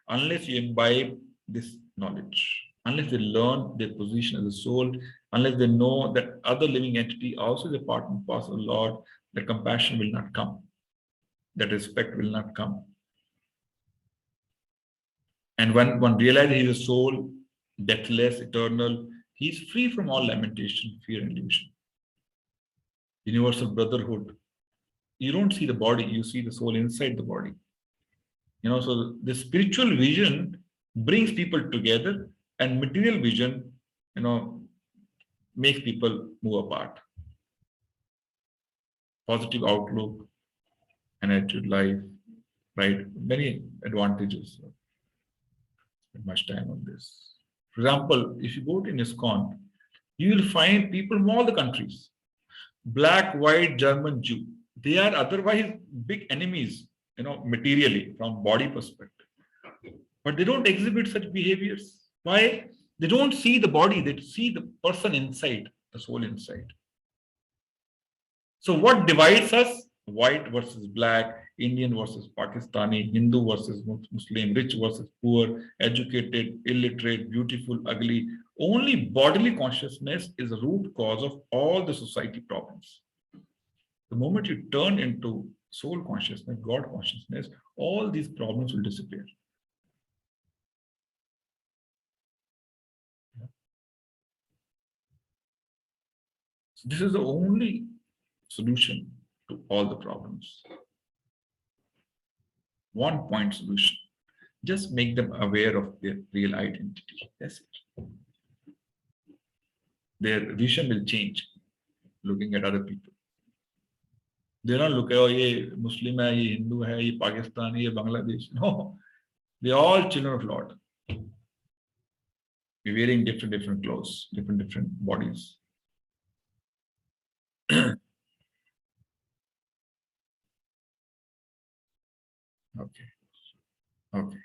Unless you imbibe this knowledge, unless they learn their position as a soul, unless they know that other living entity also is a part and parcel of the Lord, the compassion will not come, that respect will not come. And when one realizes he is a soul, deathless, eternal, he is free from all lamentation, fear, and illusion. Universal brotherhood. You don't see the body, you see the soul inside the body. So the spiritual vision brings people together And material vision, makes people move apart. Positive outlook, an attitude life, right? Many advantages. Spend much time on this. For example, if you go to ISKCON, you will find people from all the countries. Black, white, German, Jew. They are otherwise big enemies, materially from body perspective. But they don't exhibit such behaviors. Why? They don't see the body, they see the person inside, the soul inside. So what divides us? White versus black, Indian versus Pakistani, Hindu versus Muslim, rich versus poor, educated, illiterate, beautiful, ugly. Only bodily consciousness is the root cause of all the society problems. The moment you turn into soul consciousness, God consciousness, all these problems will disappear. So this is the only solution to all the problems. One point solution. Just make them aware of their real identity. That's it. Their vision will change looking at other people. They don't look at, oh, ye Muslim hai, ye Hindu hai, ye Pakistani, ye Bangladesh. No, they're all children of Lord. We're wearing different clothes, different bodies. Okay.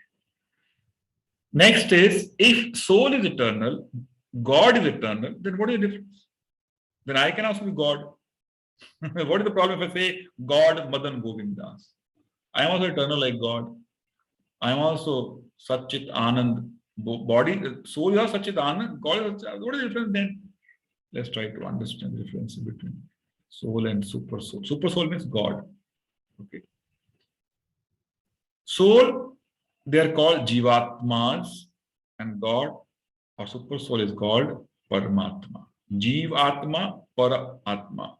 Next is, if soul is eternal, God is eternal, then what is the difference? Then I can also be God. What is the problem if I say God Madan Govindas? I am also eternal like God. I am also Satchit Anand. Body, soul is also Satchit Anand. God is, what is the difference then? Let's try to understand the difference between soul and super soul. Super soul means God. Okay. Soul, they are called Jivatmas, and God or super soul is called Paramatma. Jivatma, Paratma.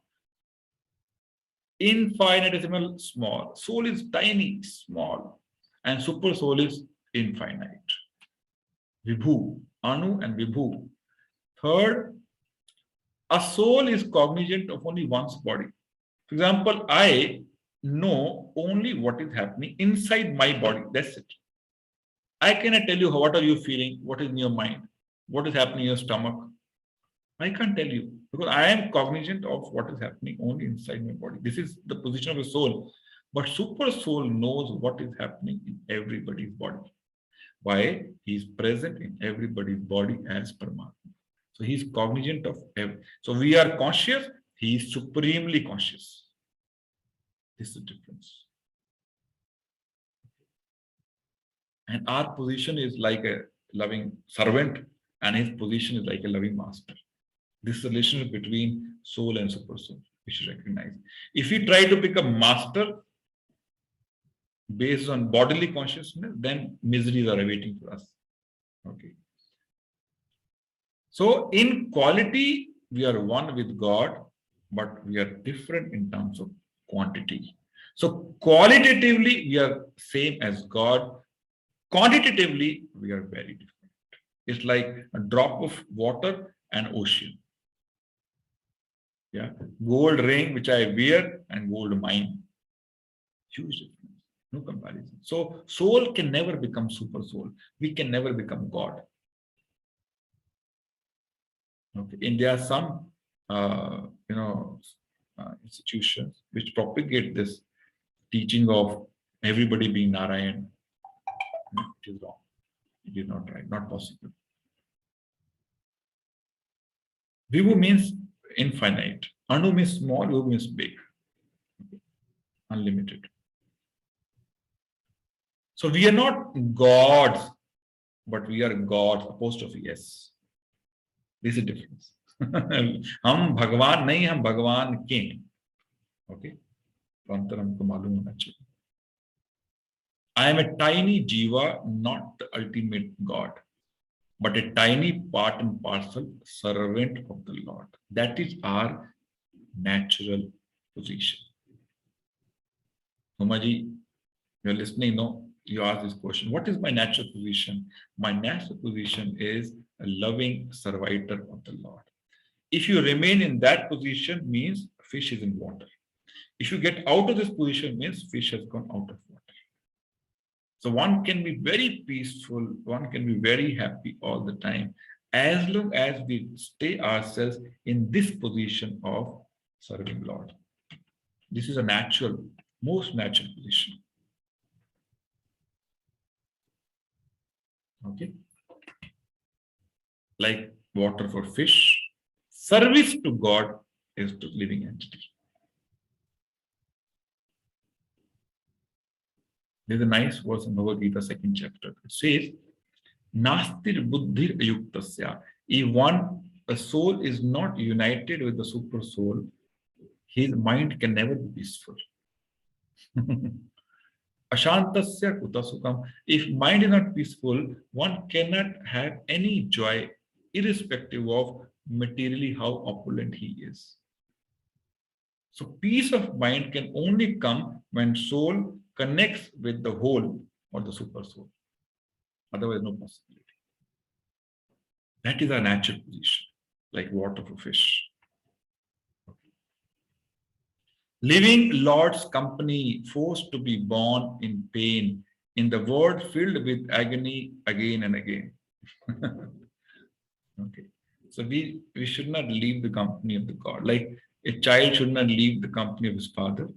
Infinitesimal small. Soul is tiny, small, and super soul is infinite. Vibhu, Anu and Vibhu. Third, a soul is cognizant of only one's body. For example, I know only what is happening inside my body. That's it. I cannot tell you what are you feeling, what is in your mind, what is happening in your stomach. I can't tell you because I am cognizant of what is happening only inside my body. This is the position of the soul. But super soul knows what is happening in everybody's body. Why? He is present in everybody's body as Paramatma. So he is cognizant of everything. So we are conscious, he is supremely conscious. This is the difference. And our position is like a loving servant, and his position is like a loving master. This relationship between soul and super soul, we should recognize. If we try to become master based on bodily consciousness, then miseries are awaiting for us. Okay. So in quality, we are one with God, but we are different in terms of quantity. So qualitatively, we are same as God. Quantitatively, we are very different. It's like a drop of water and ocean. Yeah, gold ring which I wear and gold mine. Huge difference, no comparison. So soul can never become super soul. We can never become God. Okay, and there are some institutions which propagate this teaching of everybody being Narayan. It is wrong. It is not right, not possible. Vibhu means infinite. Anu means small, Vibhu means big. Okay. Unlimited. So we are not gods, but we are gods, apostrophe S. This is the difference. हम भगवान नहीं, हम भगवान के हैं. Okay. तो अंतर हमको मालूम होना चाहिए. I am a tiny jiva, not the ultimate God, but a tiny part and parcel servant of the Lord. That is our natural position. Homaji, you're listening, no? You ask this question, what is my natural position? My natural position is a loving servitor of the Lord. If you remain in that position, means fish is in water. If you get out of this position, means fish has gone out of water. So one can be very peaceful, one can be very happy all the time, as long as we stay ourselves in this position of serving Lord. This is a natural, most natural position. Okay? Like water for fish, service to God is to living entity. There's a nice verse in Bhagavad-Gita, 2nd chapter. It says, Nastir buddhir ayuktasya. If a soul is not united with the super soul, his mind can never be peaceful. Ashantasya kutasukam. If mind is not peaceful, one cannot have any joy, irrespective of materially how opulent he is. So peace of mind can only come when soul connects with the whole or the super soul. Otherwise, no possibility. That is our natural position, like water for fish. Living Lord's company, forced to be born in pain, in the world filled with agony again and again. Okay. So we should not leave the company of the God. Like a child should not leave the company of his father.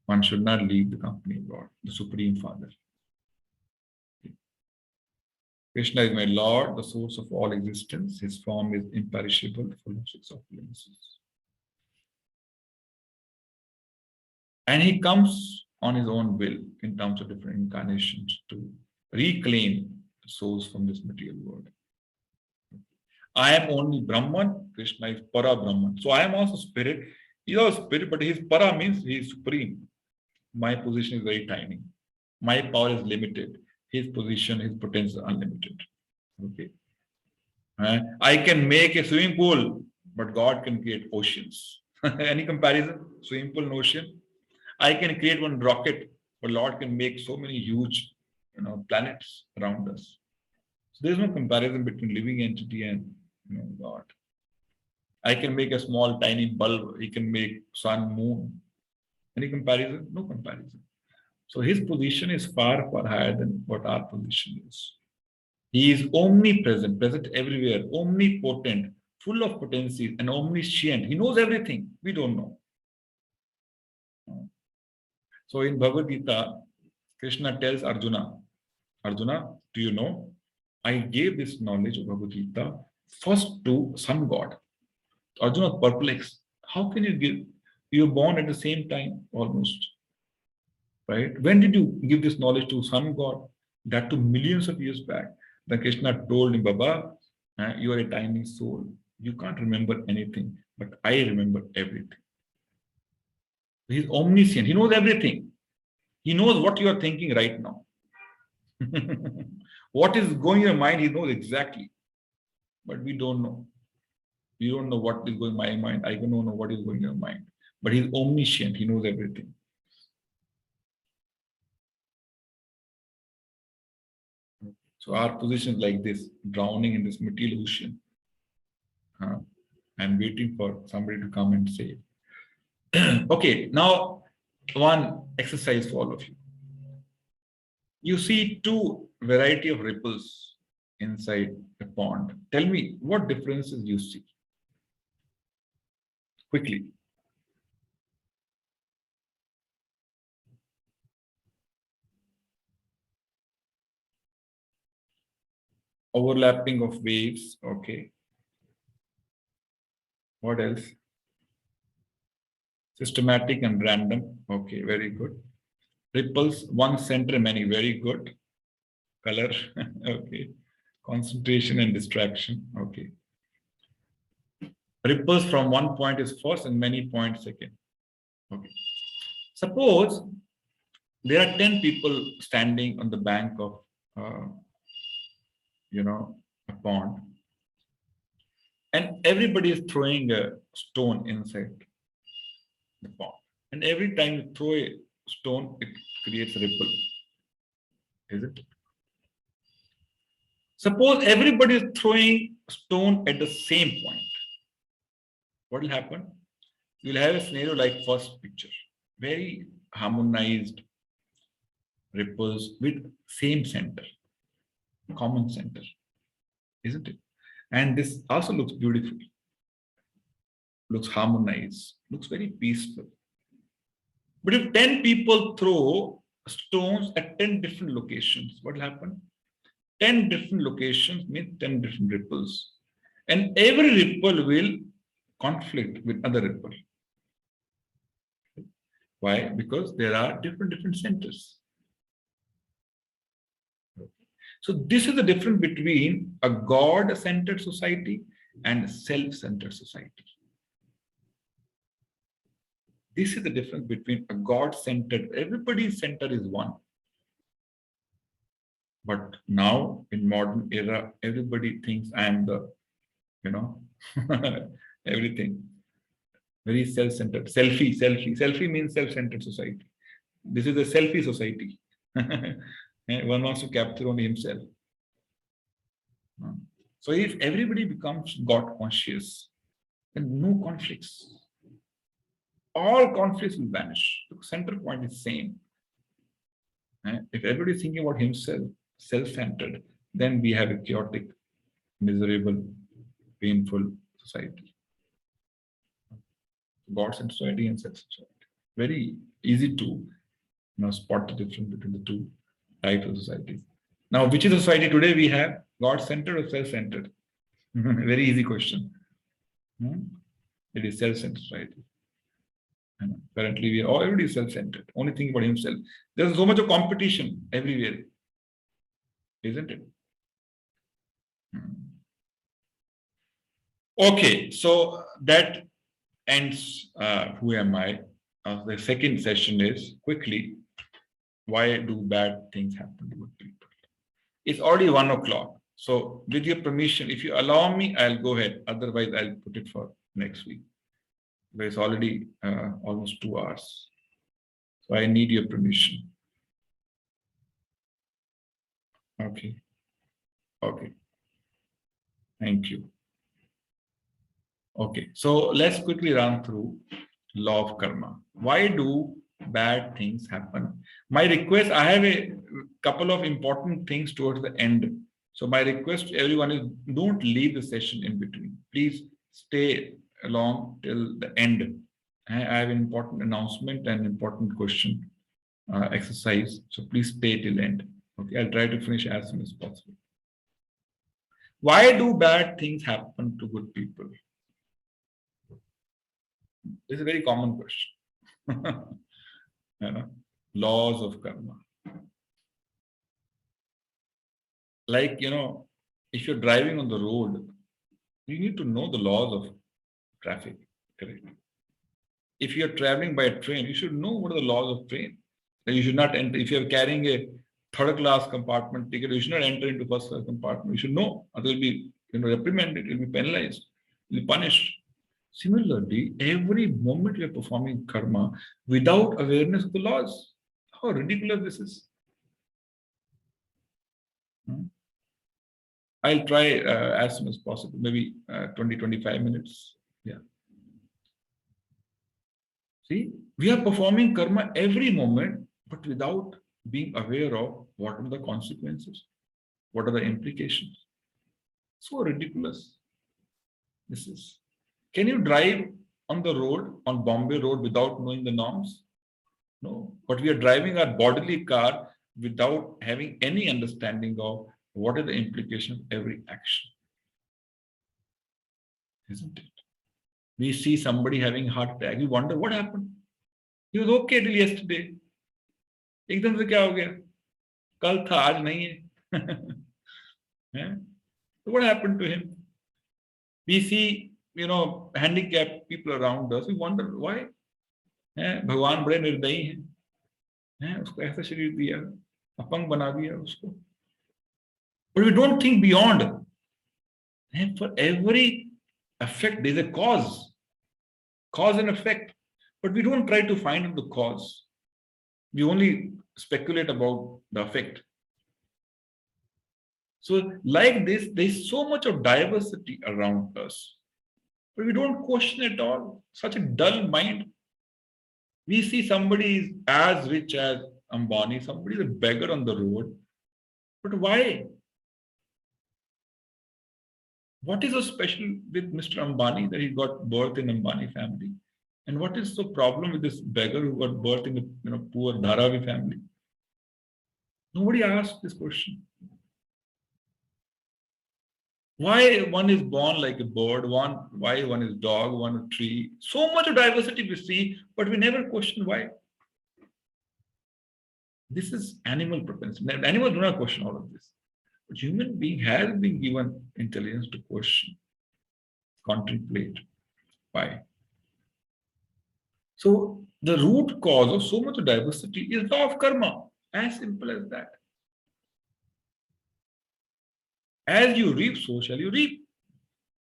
One should not leave the company of God, the Supreme Father. Okay. Krishna is my Lord, the source of all existence. His form is imperishable, full of six opulences. And he comes on his own will in terms of different incarnations to reclaim the souls from this material world. I am only Brahman, Krishna is Para Brahman. So I am also spirit. He is also spirit, but his Para means he is supreme. My position is very tiny. My power is limited. His position, his potential is unlimited. Okay. I can make a swimming pool, but God can create oceans. Any comparison? Swimming pool and ocean? I can create one rocket, but Lord can make so many huge, planets around us. So there is no comparison between living entity and God. I can make a small, tiny bulb. He can make sun, moon. Any comparison? No comparison. So his position is far, far higher than what our position is. He is omnipresent, present everywhere, omnipotent, full of potencies, and omniscient. He knows everything. We don't know. So in Bhagavad-Gita, Krishna tells Arjuna, Arjuna, do you know, I gave this knowledge of Bhagavad-Gita first to sun god. Arjuna was perplexed. How can you give? You were born at the same time, almost. Right? When did you give this knowledge to sun god? That to millions of years back. Then Krishna told him, Baba, you are a tiny soul. You can't remember anything, but I remember everything. He's omniscient. He knows everything. He knows what you are thinking right now. What is going in your mind, he knows exactly. But we don't know. We don't know what is going in my mind. I don't know what is going in your mind. But he's omniscient. He knows everything. So our position is like this, drowning in this material ocean. I'm waiting for somebody to come and save. Okay, now one exercise for all of you. You see two variety of ripples inside a pond. Tell me what differences you see. Quickly. Overlapping of waves. Okay. What else? Systematic and random. Okay, very good. Ripples, one center, many. Very good. Color. Okay. Concentration and distraction. Okay. Ripples from one point is first and many points second. Okay. Suppose there are 10 people standing on the bank of, a pond, and everybody is throwing a stone inside the pond. And every time you throw a stone, it creates a ripple. Is it? Suppose everybody is throwing stone at the same point. What will happen? You will have a scenario like first picture. Very harmonized ripples with same center, common center, isn't it? And this also looks beautiful, looks harmonized, looks very peaceful. But if 10 people throw stones at 10 different locations, what will happen? 10 different locations means 10 different ripples. And every ripple will conflict with other ripple. Why? Because there are different centers. So this is the difference between a God-centered society and a self-centered society. This is the difference between a God-centered, everybody's center is one. But now in modern era, everybody thinks I am the, everything. Very self-centered. Selfie means self-centered society. This is a selfie society. One wants to capture only himself. So if everybody becomes God conscious, then no conflicts. All conflicts will vanish. The center point is same. If everybody is thinking about himself, self-centered, then we have a chaotic, miserable, painful society. God-centered society and self-centered society. Very easy to spot the difference between the two types of societies. Now, which is the society today we have? God-centered or self-centered? Very easy question. It is self-centered society. Currently, everybody is self-centered, only thinking about himself. There's so much of competition everywhere, isn't it? Okay, so that ends Who Am I? The second session is quickly, why do bad things happen to good people? It's already 1 o'clock. So with your permission, if you allow me, I'll go ahead. Otherwise, I'll put it for next week. But it's already almost 2 hours. So I need your permission. Okay. Okay. Thank you. Okay. So let's quickly run through law of karma. Why do bad things happen? My request, I have a couple of important things towards the end. So my request to everyone is don't leave the session in between. Please stay along till the end. I have an important announcement and important question exercise. So please stay till end. Okay, I'll try to finish as soon as possible. Why do bad things happen to good people? This is a very common question. Laws of karma. Like, if you're driving on the road, you need to know the laws of traffic, correct? If you're traveling by a train, you should know what are the laws of train. That you should not enter. If you're carrying a third-class compartment ticket, you should not enter into first-class compartment. You should know, otherwise you'll be reprimanded, you'll be penalized, you'll be punished. Similarly, every moment you're performing karma without awareness of the laws. How ridiculous this is. I'll try as soon as possible, maybe 20-25 minutes. Yeah. See, we are performing karma every moment, but without being aware of what are the consequences, what are the implications. So ridiculous this is. Can you drive on the road, on Bombay Road, without knowing the norms? No. But we are driving our bodily car without having any understanding of what are the implications of every action. Isn't it? We see somebody having a heart attack. We wonder what happened. He was okay till yesterday. एकदम से क्या हो गया? कल था, आज नहीं है. So what happened to him? We see, handicapped people around us. We wonder why. भगवान बड़े निर्दयी हैं. उसको ऐसा शरीर दिया, अपंग बना दिया उसको. But we don't think beyond. And for every effect, there's a cause and effect. But we don't try to find out the cause. We only speculate about the effect. So like this, there's so much of diversity around us, but we don't question at all. Such a dull mind. We see somebody is as rich as Ambani, somebody is a beggar on the road. But why? What is so special with Mr. Ambani that he got birth in Ambani family? And what is the problem with this beggar who got birth in a poor Dharavi family? Nobody asked this question. Why one is born like a bird, why one is dog, one a tree? So much of diversity we see, but we never question why. This is animal propensity. Animals do not question all of this. But human being has been given intelligence to question, contemplate. Why? So the root cause of so much of diversity is law of karma. As simple as that. As you reap, so shall you reap.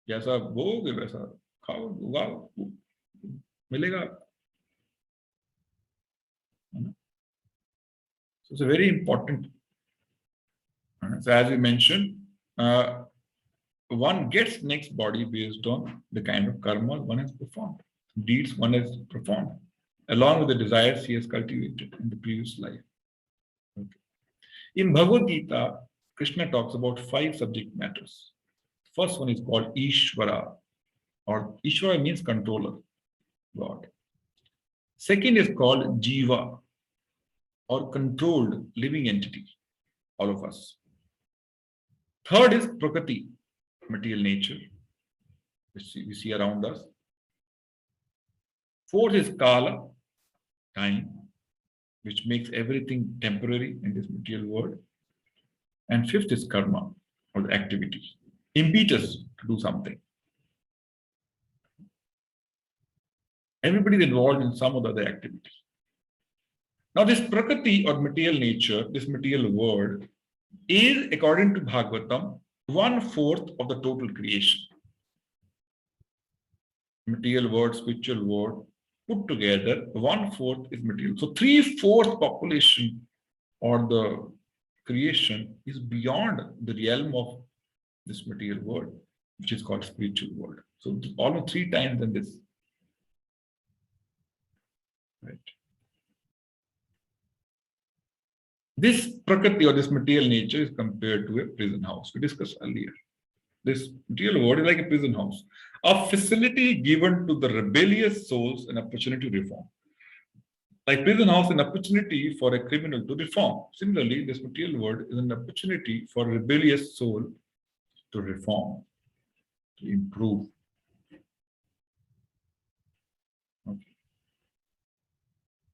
जैसा बोगे वैसा खाओ उगाओ मिलेगा. So it's a very important. So as we mentioned, one gets next body based on the kind of karma one has performed, deeds one has performed, along with the desires he has cultivated in the previous life. Okay. In Bhagavad-Gita, Krishna talks about 5 subject matters. First one is called Ishvara, or Ishvara means controller, God. Second is called Jiva, or controlled living entity, all of us. Third is Prakriti, material nature, which we see around us. Fourth is Kala, time, which makes everything temporary in this material world. And fifth is Karma, or the activity, impetus to do something. Everybody is involved in some or the other activity. Now this Prakriti or material nature, this material world, is, according to Bhagavatam, 1/4 of the total creation. Material world, spiritual world, put together, 1/4 is material. So 3/4 population or the creation is beyond the realm of this material world, which is called spiritual world. So almost 3 times than this. Right. This Prakriti or this material nature is compared to a prison house. We discussed earlier. This material world is like a prison house, a facility given to the rebellious souls an opportunity to reform. Like prison house, an opportunity for a criminal to reform. Similarly, this material world is an opportunity for a rebellious soul to reform, to improve. Okay.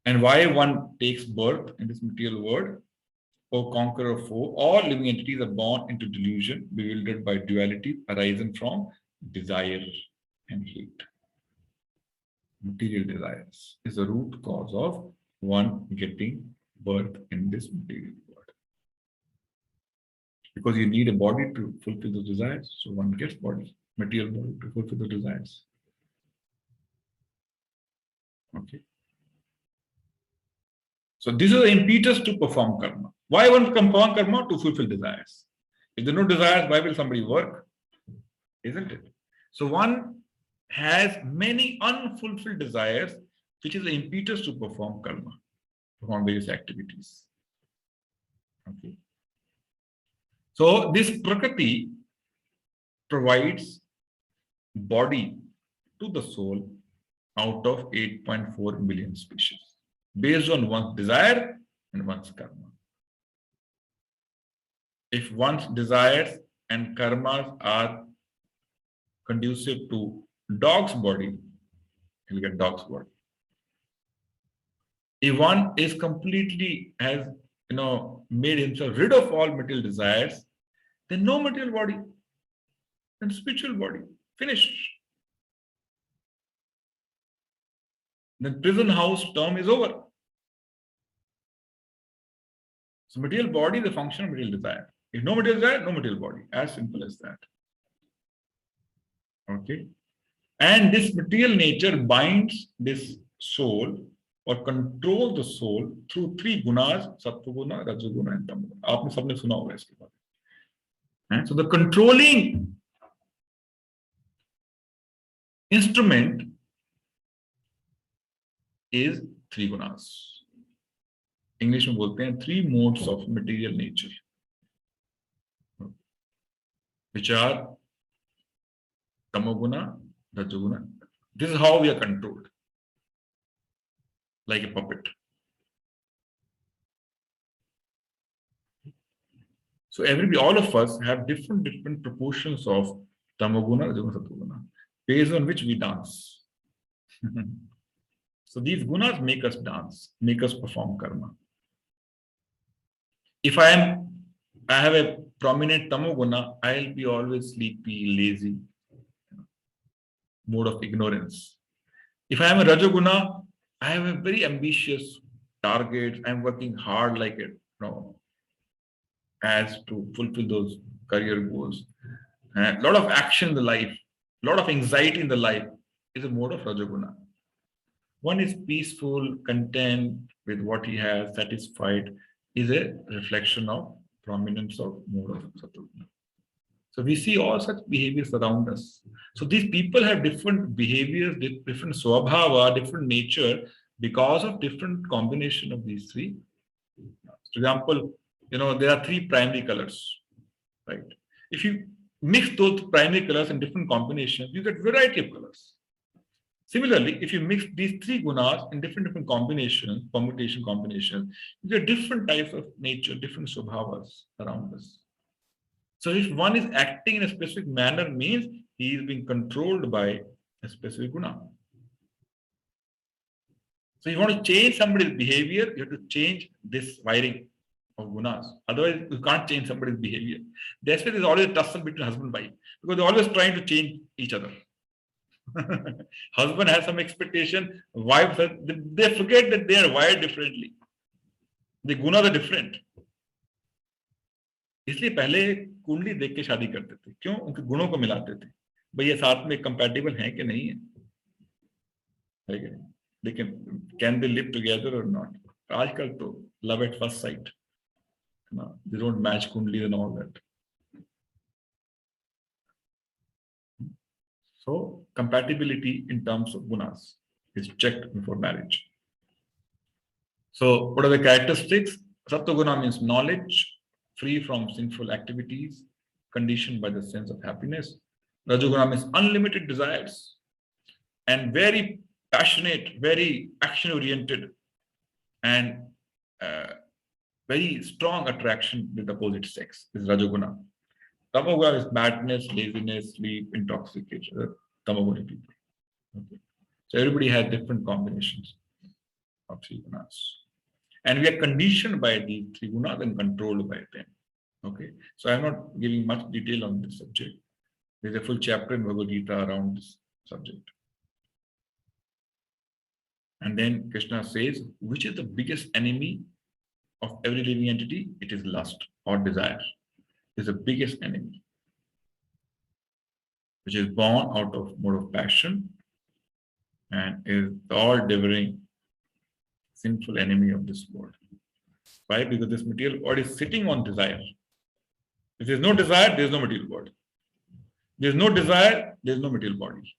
And why one takes birth in this material world? O conqueror foe, all living entities are born into delusion, bewildered by duality arising from desire and hate. Material desires is the root cause of one getting birth in this material world. Because you need a body to fulfill the desires, so one gets body, material body to fulfill the desires. Okay. So this is the impetus to perform karma. Why one perform karma? To fulfill desires. If there are no desires, why will somebody work? Isn't it? So one has many unfulfilled desires, which is the impetus to perform karma, perform various activities. Okay. So this Prakriti provides body to the soul out of 8.4 billion species, based on one's desire and one's karma. If one's desires and karmas are conducive to dog's body, he'll get dog's body. If one is completely has made himself rid of all material desires, then no material body, then spiritual body, finished. Then prison house term is over. So material body is a function of material desire. If no material desire, no material body. As simple as that. Okay. And this material nature binds this soul or controls the soul through 3 gunas, sattva guna, raja guna and tama guna. आपने सबने सुना होगा इसके बारे में. And so the controlling instrument is three gunas. English में बोलते हैं three modes of material nature, which are tamoguna, rajoguna. This is how we are controlled, like a puppet. So all of us have different proportions of tamoguna, rajoguna, satoguna, based on which we dance. So these gunas make us dance, make us perform karma. If I have a prominent tamoguna, I'll be always sleepy, lazy, mode of ignorance. If I am a rajoguna, I have a very ambitious target. I'm working hard like it, as to fulfill those career goals. A lot of action in the life, a lot of anxiety in the life is a mode of rajoguna. One is peaceful, content with what he has, satisfied, is a reflection of prominence of mode of satoguna. So we see all such behaviors around us. So these people have different behaviors, different swabhava, different nature because of different combination of these three. For example, there are three primary colors, right? If you mix those primary colors in different combinations, you get variety of colors. Similarly, if you mix these three gunas in different combinations, permutation combinations, you get different types of nature, different swabhavas around us. So if one is acting in a specific manner, means he is being controlled by a specific guna. So you want to change somebody's behavior, you have to change this wiring of gunas. Otherwise, you can't change somebody's behavior. That's why there's always a tussle between husband and wife, because they're always trying to change each other. Husband has some expectation, wife has, they forget that they are wired differently. The gunas are different. इसलिए पहले कुंडली देख के शादी करते थे, क्यों? उनके गुणों को मिलाते थे, भाई ये साथ में कंपैटिबल हैं कि नहीं है, लेकिन कैन दे लिव टुगेदर और नॉट? आजकल तो love at first sight, they don't match kundli and all that. So compatibility in terms of gunas is checked before marriage. So what are the characteristics? Sattva means knowledge, free from sinful activities, conditioned by the sense of happiness. Rajoguna means unlimited desires and very passionate, very action-oriented, and very strong attraction with the opposite sex is Rajoguna. Tamoguna is madness, laziness, sleep, intoxication. Tamoguna people. Okay. So everybody has different combinations of three gunas. And we are conditioned by these three gunas and controlled by them. Okay. So I'm not giving much detail on this subject. There's a full chapter in Bhagavad-Gita around this subject. And then Krishna says, which is the biggest enemy of every living entity? It is lust or desire. Is the biggest enemy, which is born out of mode of passion and is the all-devouring sinful enemy of this world. Why? Because this material world is sitting on desire. If there is no desire, there is no material world. There is no desire, there is no material body.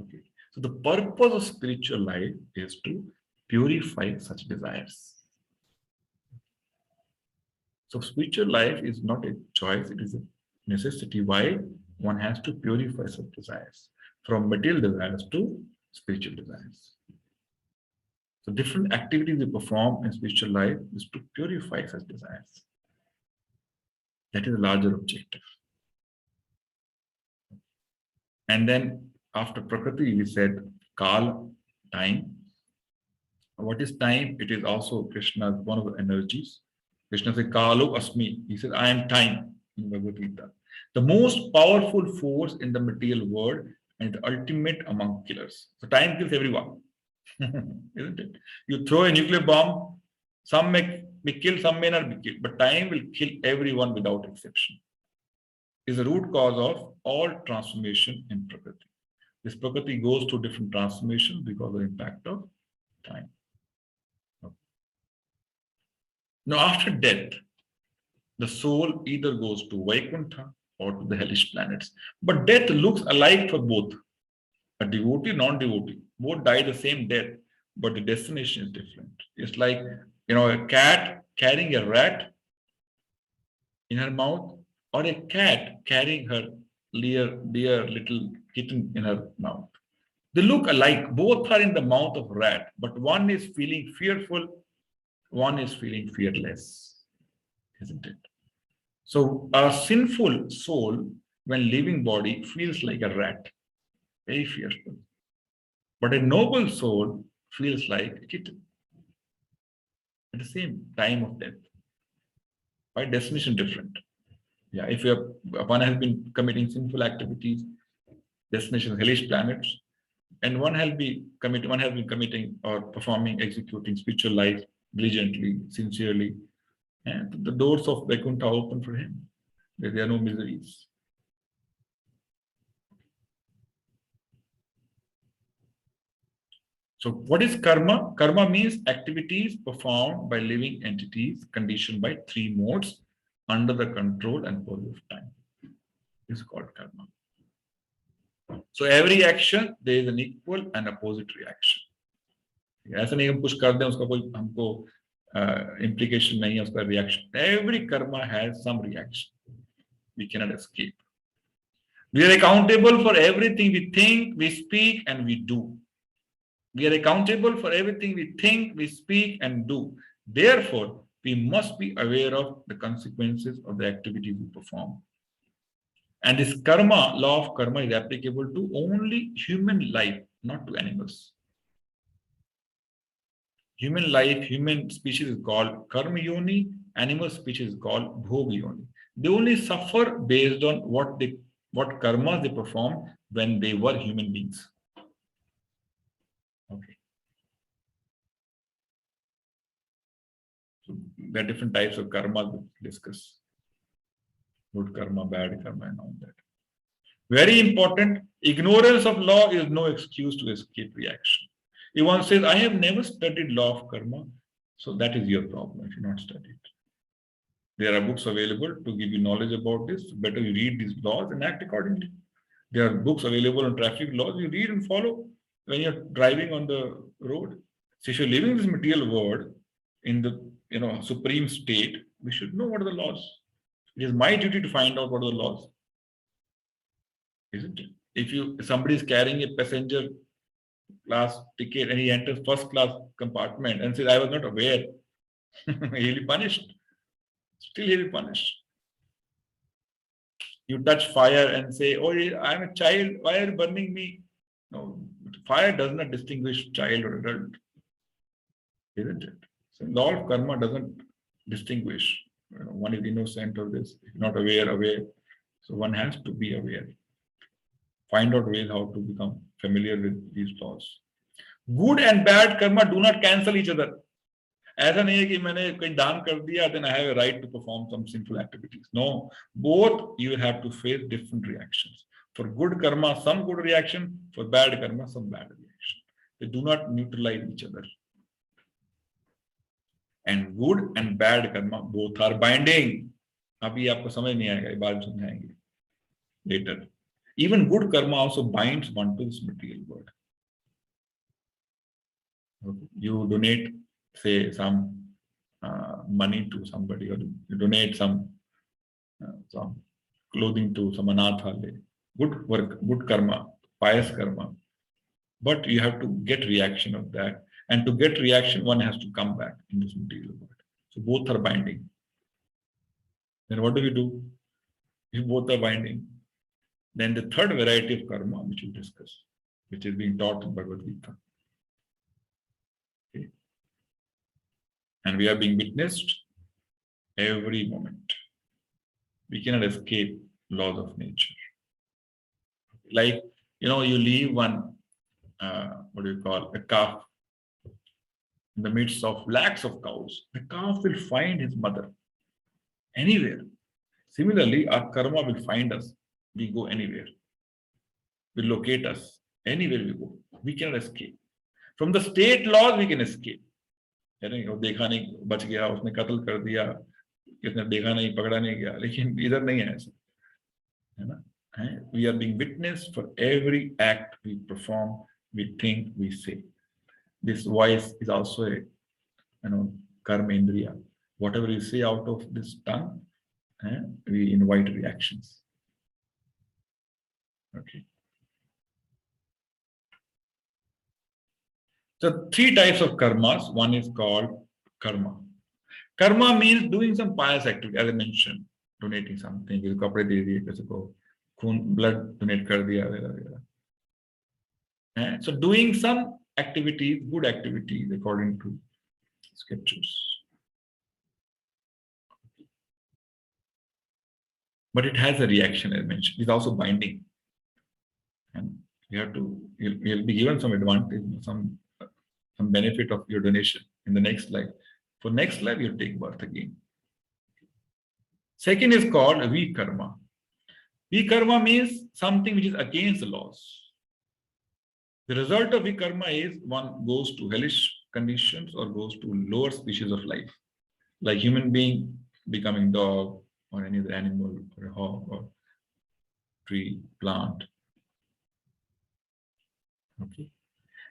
Okay. So the purpose of spiritual life is to purify such desires. So spiritual life is not a choice, it is a necessity. Why? One has to purify such desires, from material desires to spiritual desires. So different activities we perform in spiritual life is to purify such desires. That is a larger objective. And then after Prakriti, we said Kal, time. What is time? It is also Krishna's one of the energies. Krishna says, Kalo Asmi. He says, I am time in Bhagavad-Gita. The most powerful force in the material world and the ultimate among killers. So time kills everyone. Isn't it? You throw a nuclear bomb, some may be killed, some may not be killed, but time will kill everyone without exception. It is the root cause of all transformation in Prakriti. This Prakriti goes through different transformations because of the impact of time. Now, after death, The soul either goes to Vaikuntha or to the hellish planets. But death looks alike for both. A devotee, non-devotee, both die the same death, but the destination is different. It's like, a cat carrying a rat in her mouth, or a cat carrying her dear little kitten in her mouth. They look alike. Both are in the mouth of rat, but one is feeling fearful, one is feeling fearless, isn't it? So a sinful soul, when leaving body, feels like a rat, very fearful. But a noble soul feels like a kitten at the same time of death. By definition, different. Yeah, if one has been committing sinful activities, destination is hellish planets, and one has been committing or performing, executing spiritual life diligently, sincerely, and the doors of Vaikuntha open for him. There are no miseries. So what is karma? Karma means activities performed by living entities conditioned by three modes under the control and purview of time. This is called karma. So every action, there is an equal and opposite reaction. ऐसा नहीं हम push कर दें उसका कोई हमको implication नहीं है उसका reaction. Every karma has some reaction. We cannot escape. We are accountable for everything we think, we speak, and we do. We are accountable for everything we think, we speak, and do. Therefore, we must be aware of the consequences of the activities we perform. And this karma, law of karma, is applicable to only human life, not to animals. Human life, human species is called karma yoni, animal species is called bhog yoni. They only suffer based on what karmas they perform when they were human beings. Okay. So there are different types of karma we discuss. Good karma, bad karma, and all that. Very important, ignorance of law is no excuse to escape reaction. If one says, I have never studied law of karma, so that is your problem if you not studied. There are books available to give you knowledge about this. Better you read these laws and act accordingly. There are books available on traffic laws. You read and follow when you're driving on the road. So if you're living in this material world in the supreme state, we should know what are the laws. It is my duty to find out what are the laws. Isn't it? If somebody is carrying a passenger class ticket and he enters first class compartment and says, I was not aware, he'll be punished. Still he'll be punished. You touch fire and say, oh, I'm a child, why are you burning me? No, fire does not distinguish child or adult. Isn't it? So law of karma doesn't distinguish. One is innocent of this, if not aware. So one has to be aware. Find out ways how to become familiar with these laws. Good and bad karma do not cancel each other. ऐसा नहीं है कि मैंने कोई दान कर दिया, then I have a right to perform some sinful activities. No, both you will have to face different reactions. For good karma, some good reaction. For bad karma, some bad reaction. They do not neutralize each other. And good and bad karma both are binding. अभी आपको समझ नहीं आएगा, ये बात समझाएंगे later. Even good karma also binds one to this material world. You donate, say, some money to somebody, or you donate some clothing to some anathalaya. Good work, good karma, pious karma. But you have to get reaction of that. And to get reaction, one has to come back in this material world. So both are binding. Then what do we do? If both are binding, then the third variety of karma, which we discuss, which is being taught in Bhagavad-Gita. Okay. And we are being witnessed every moment. We cannot escape laws of nature. Like, you leave one, a calf in the midst of lakhs of cows. The calf will find his mother anywhere. Similarly, our karma will find us. We go anywhere. Will locate us anywhere we go. We cannot escape. From the state laws, we can escape. देखा नहीं, बच गया, उसने कत्ल कर दिया, किसने देखा नहीं, पकड़ा नहीं गया, लेकिन इधर नहीं है ऐसा, है ना? We are being witnessed for every act we perform, we think, we say. This voice is also a, karma indriya. Whatever you say out of this tongue, we invite reactions. Okay. So 3 types of karmas. One is called karma. Karma means doing some pious activity, as I mentioned, donating something, किसी को कपड़े दे दिए, किसी को खून blood donate कर दिया वगैरह. So doing some activities, good activities according to scriptures. But it has a reaction, as I mentioned. It's also binding. And you'll be given some advantage, some benefit of your donation in the next life. For next life, you'll take birth again. Second is called vikarma. Vikarma means something which is against the laws. The result of vikarma is one goes to hellish conditions or goes to lower species of life, like human being becoming dog or any other animal or a hog or tree, plant. Okay.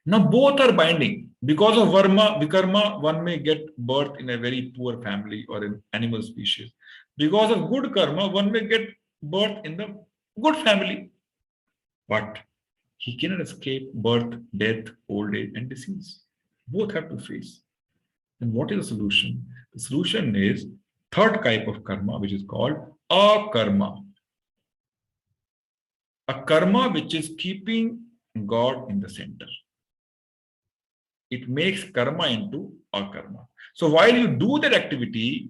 Now both are binding. Because of vikarma, one may get birth in a very poor family or an animal species. Because of good karma, one may get birth in the good family. But he cannot escape birth, death, old age, and disease. Both have to face. And what is the solution? The solution is third type of karma, which is called akarma. A karma which is keeping God in the center. It makes karma into akarma. So while you do that activity,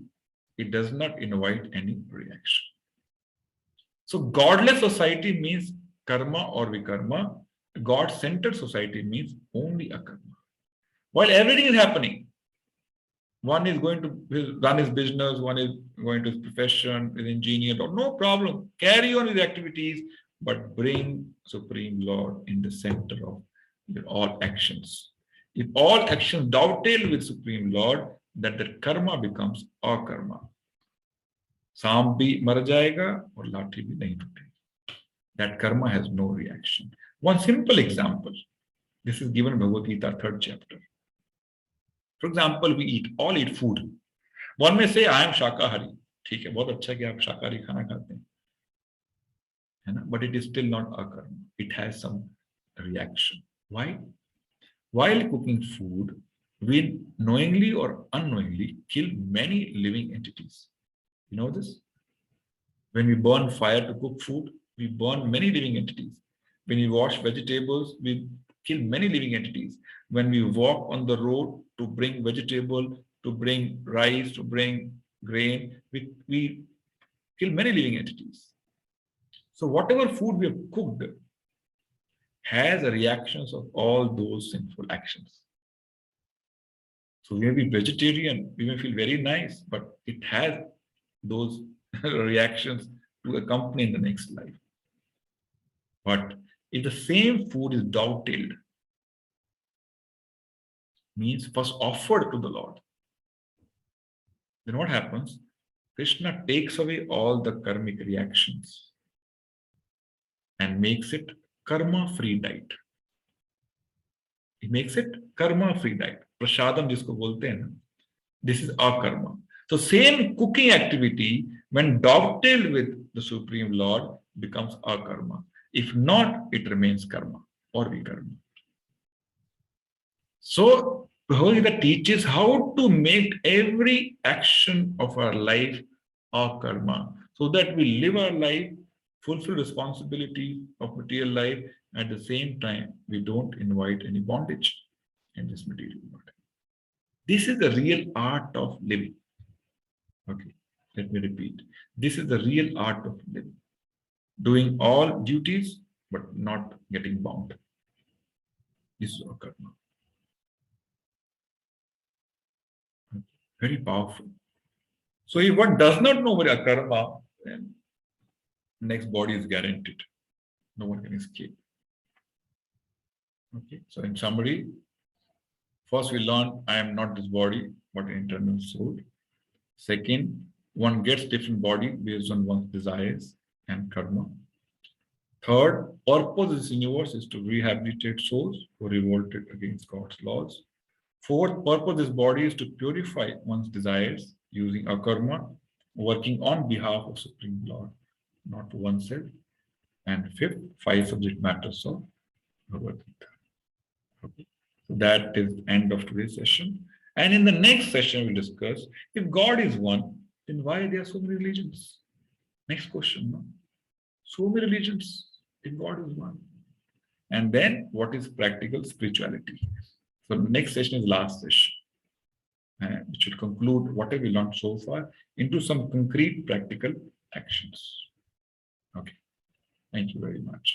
it does not invite any reaction. So godless society means karma or vikarma. God-centered society means only akarma. While everything is happening, one is going to run his business, one is going to his profession, is engineer, no problem. Carry on with activities, but bring Supreme Lord in the center of all actions. If all actions dovetail with Supreme Lord, then the karma becomes akarma. सांप भी मर जाएगा और लाठी भी नहीं टूटेगी. That karma has no reaction. One simple example. This is given in Bhagavad-Gita, 3rd chapter. For example, we all eat food. One may say, I am Shakahari. ठीक है, बहुत अच्छा कि आप शाकाहारी खाना खाते हैं, है ना? But it is still not a karma. It has some reaction. Why? While cooking food, we knowingly or unknowingly kill many living entities. You know this? When we burn fire to cook food, we burn many living entities. When we wash vegetables, we kill many living entities. When we walk on the road to bring vegetable, to bring rice, to bring grain, we kill many living entities. So whatever food we have cooked has reactions of all those sinful actions. So we may be vegetarian, we may feel very nice, but it has those reactions to accompany in the next life. But if the same food is dovetailed, means first offered to the Lord, then what happens? Krishna takes away all the karmic reactions and makes it karma-free diet. He makes it karma-free diet. Prasadam jisko bolte hain na. This is our karma. So same cooking activity, when dovetailed with the Supreme Lord, becomes our karma. If not, it remains karma or vikarma. So Bhagavad-Gita teaches how to make every action of our life our karma, so that we live our life, fulfill responsibility of material life, at the same time we don't invite any bondage in this material world. This is the real art of living. Okay, let me repeat. This is the real art of living. Doing all duties, but not getting bound. This is our karma. Very powerful. So if one does not know what karma, then next body is guaranteed. No one can escape. Okay, so in summary, first we learn I am not this body, but an internal soul. Second, one gets different body based on one's desires and karma. Third, purpose of this universe is to rehabilitate souls who revolted against God's laws. Fourth, purpose of this body is to purify one's desires using akarma, working on behalf of Supreme Lord, not to oneself. And fifth, 5 subject matters of Bhagavad-Gita. Okay. So that is the end of today's session. And in the next session, we'll discuss, if God is one, then why there are so many religions? Next question, no? So many religions, if God is one. And then what is practical spirituality? So the next session is last session, which will conclude whatever we learned so far into some concrete practical actions. Okay. Thank you very much.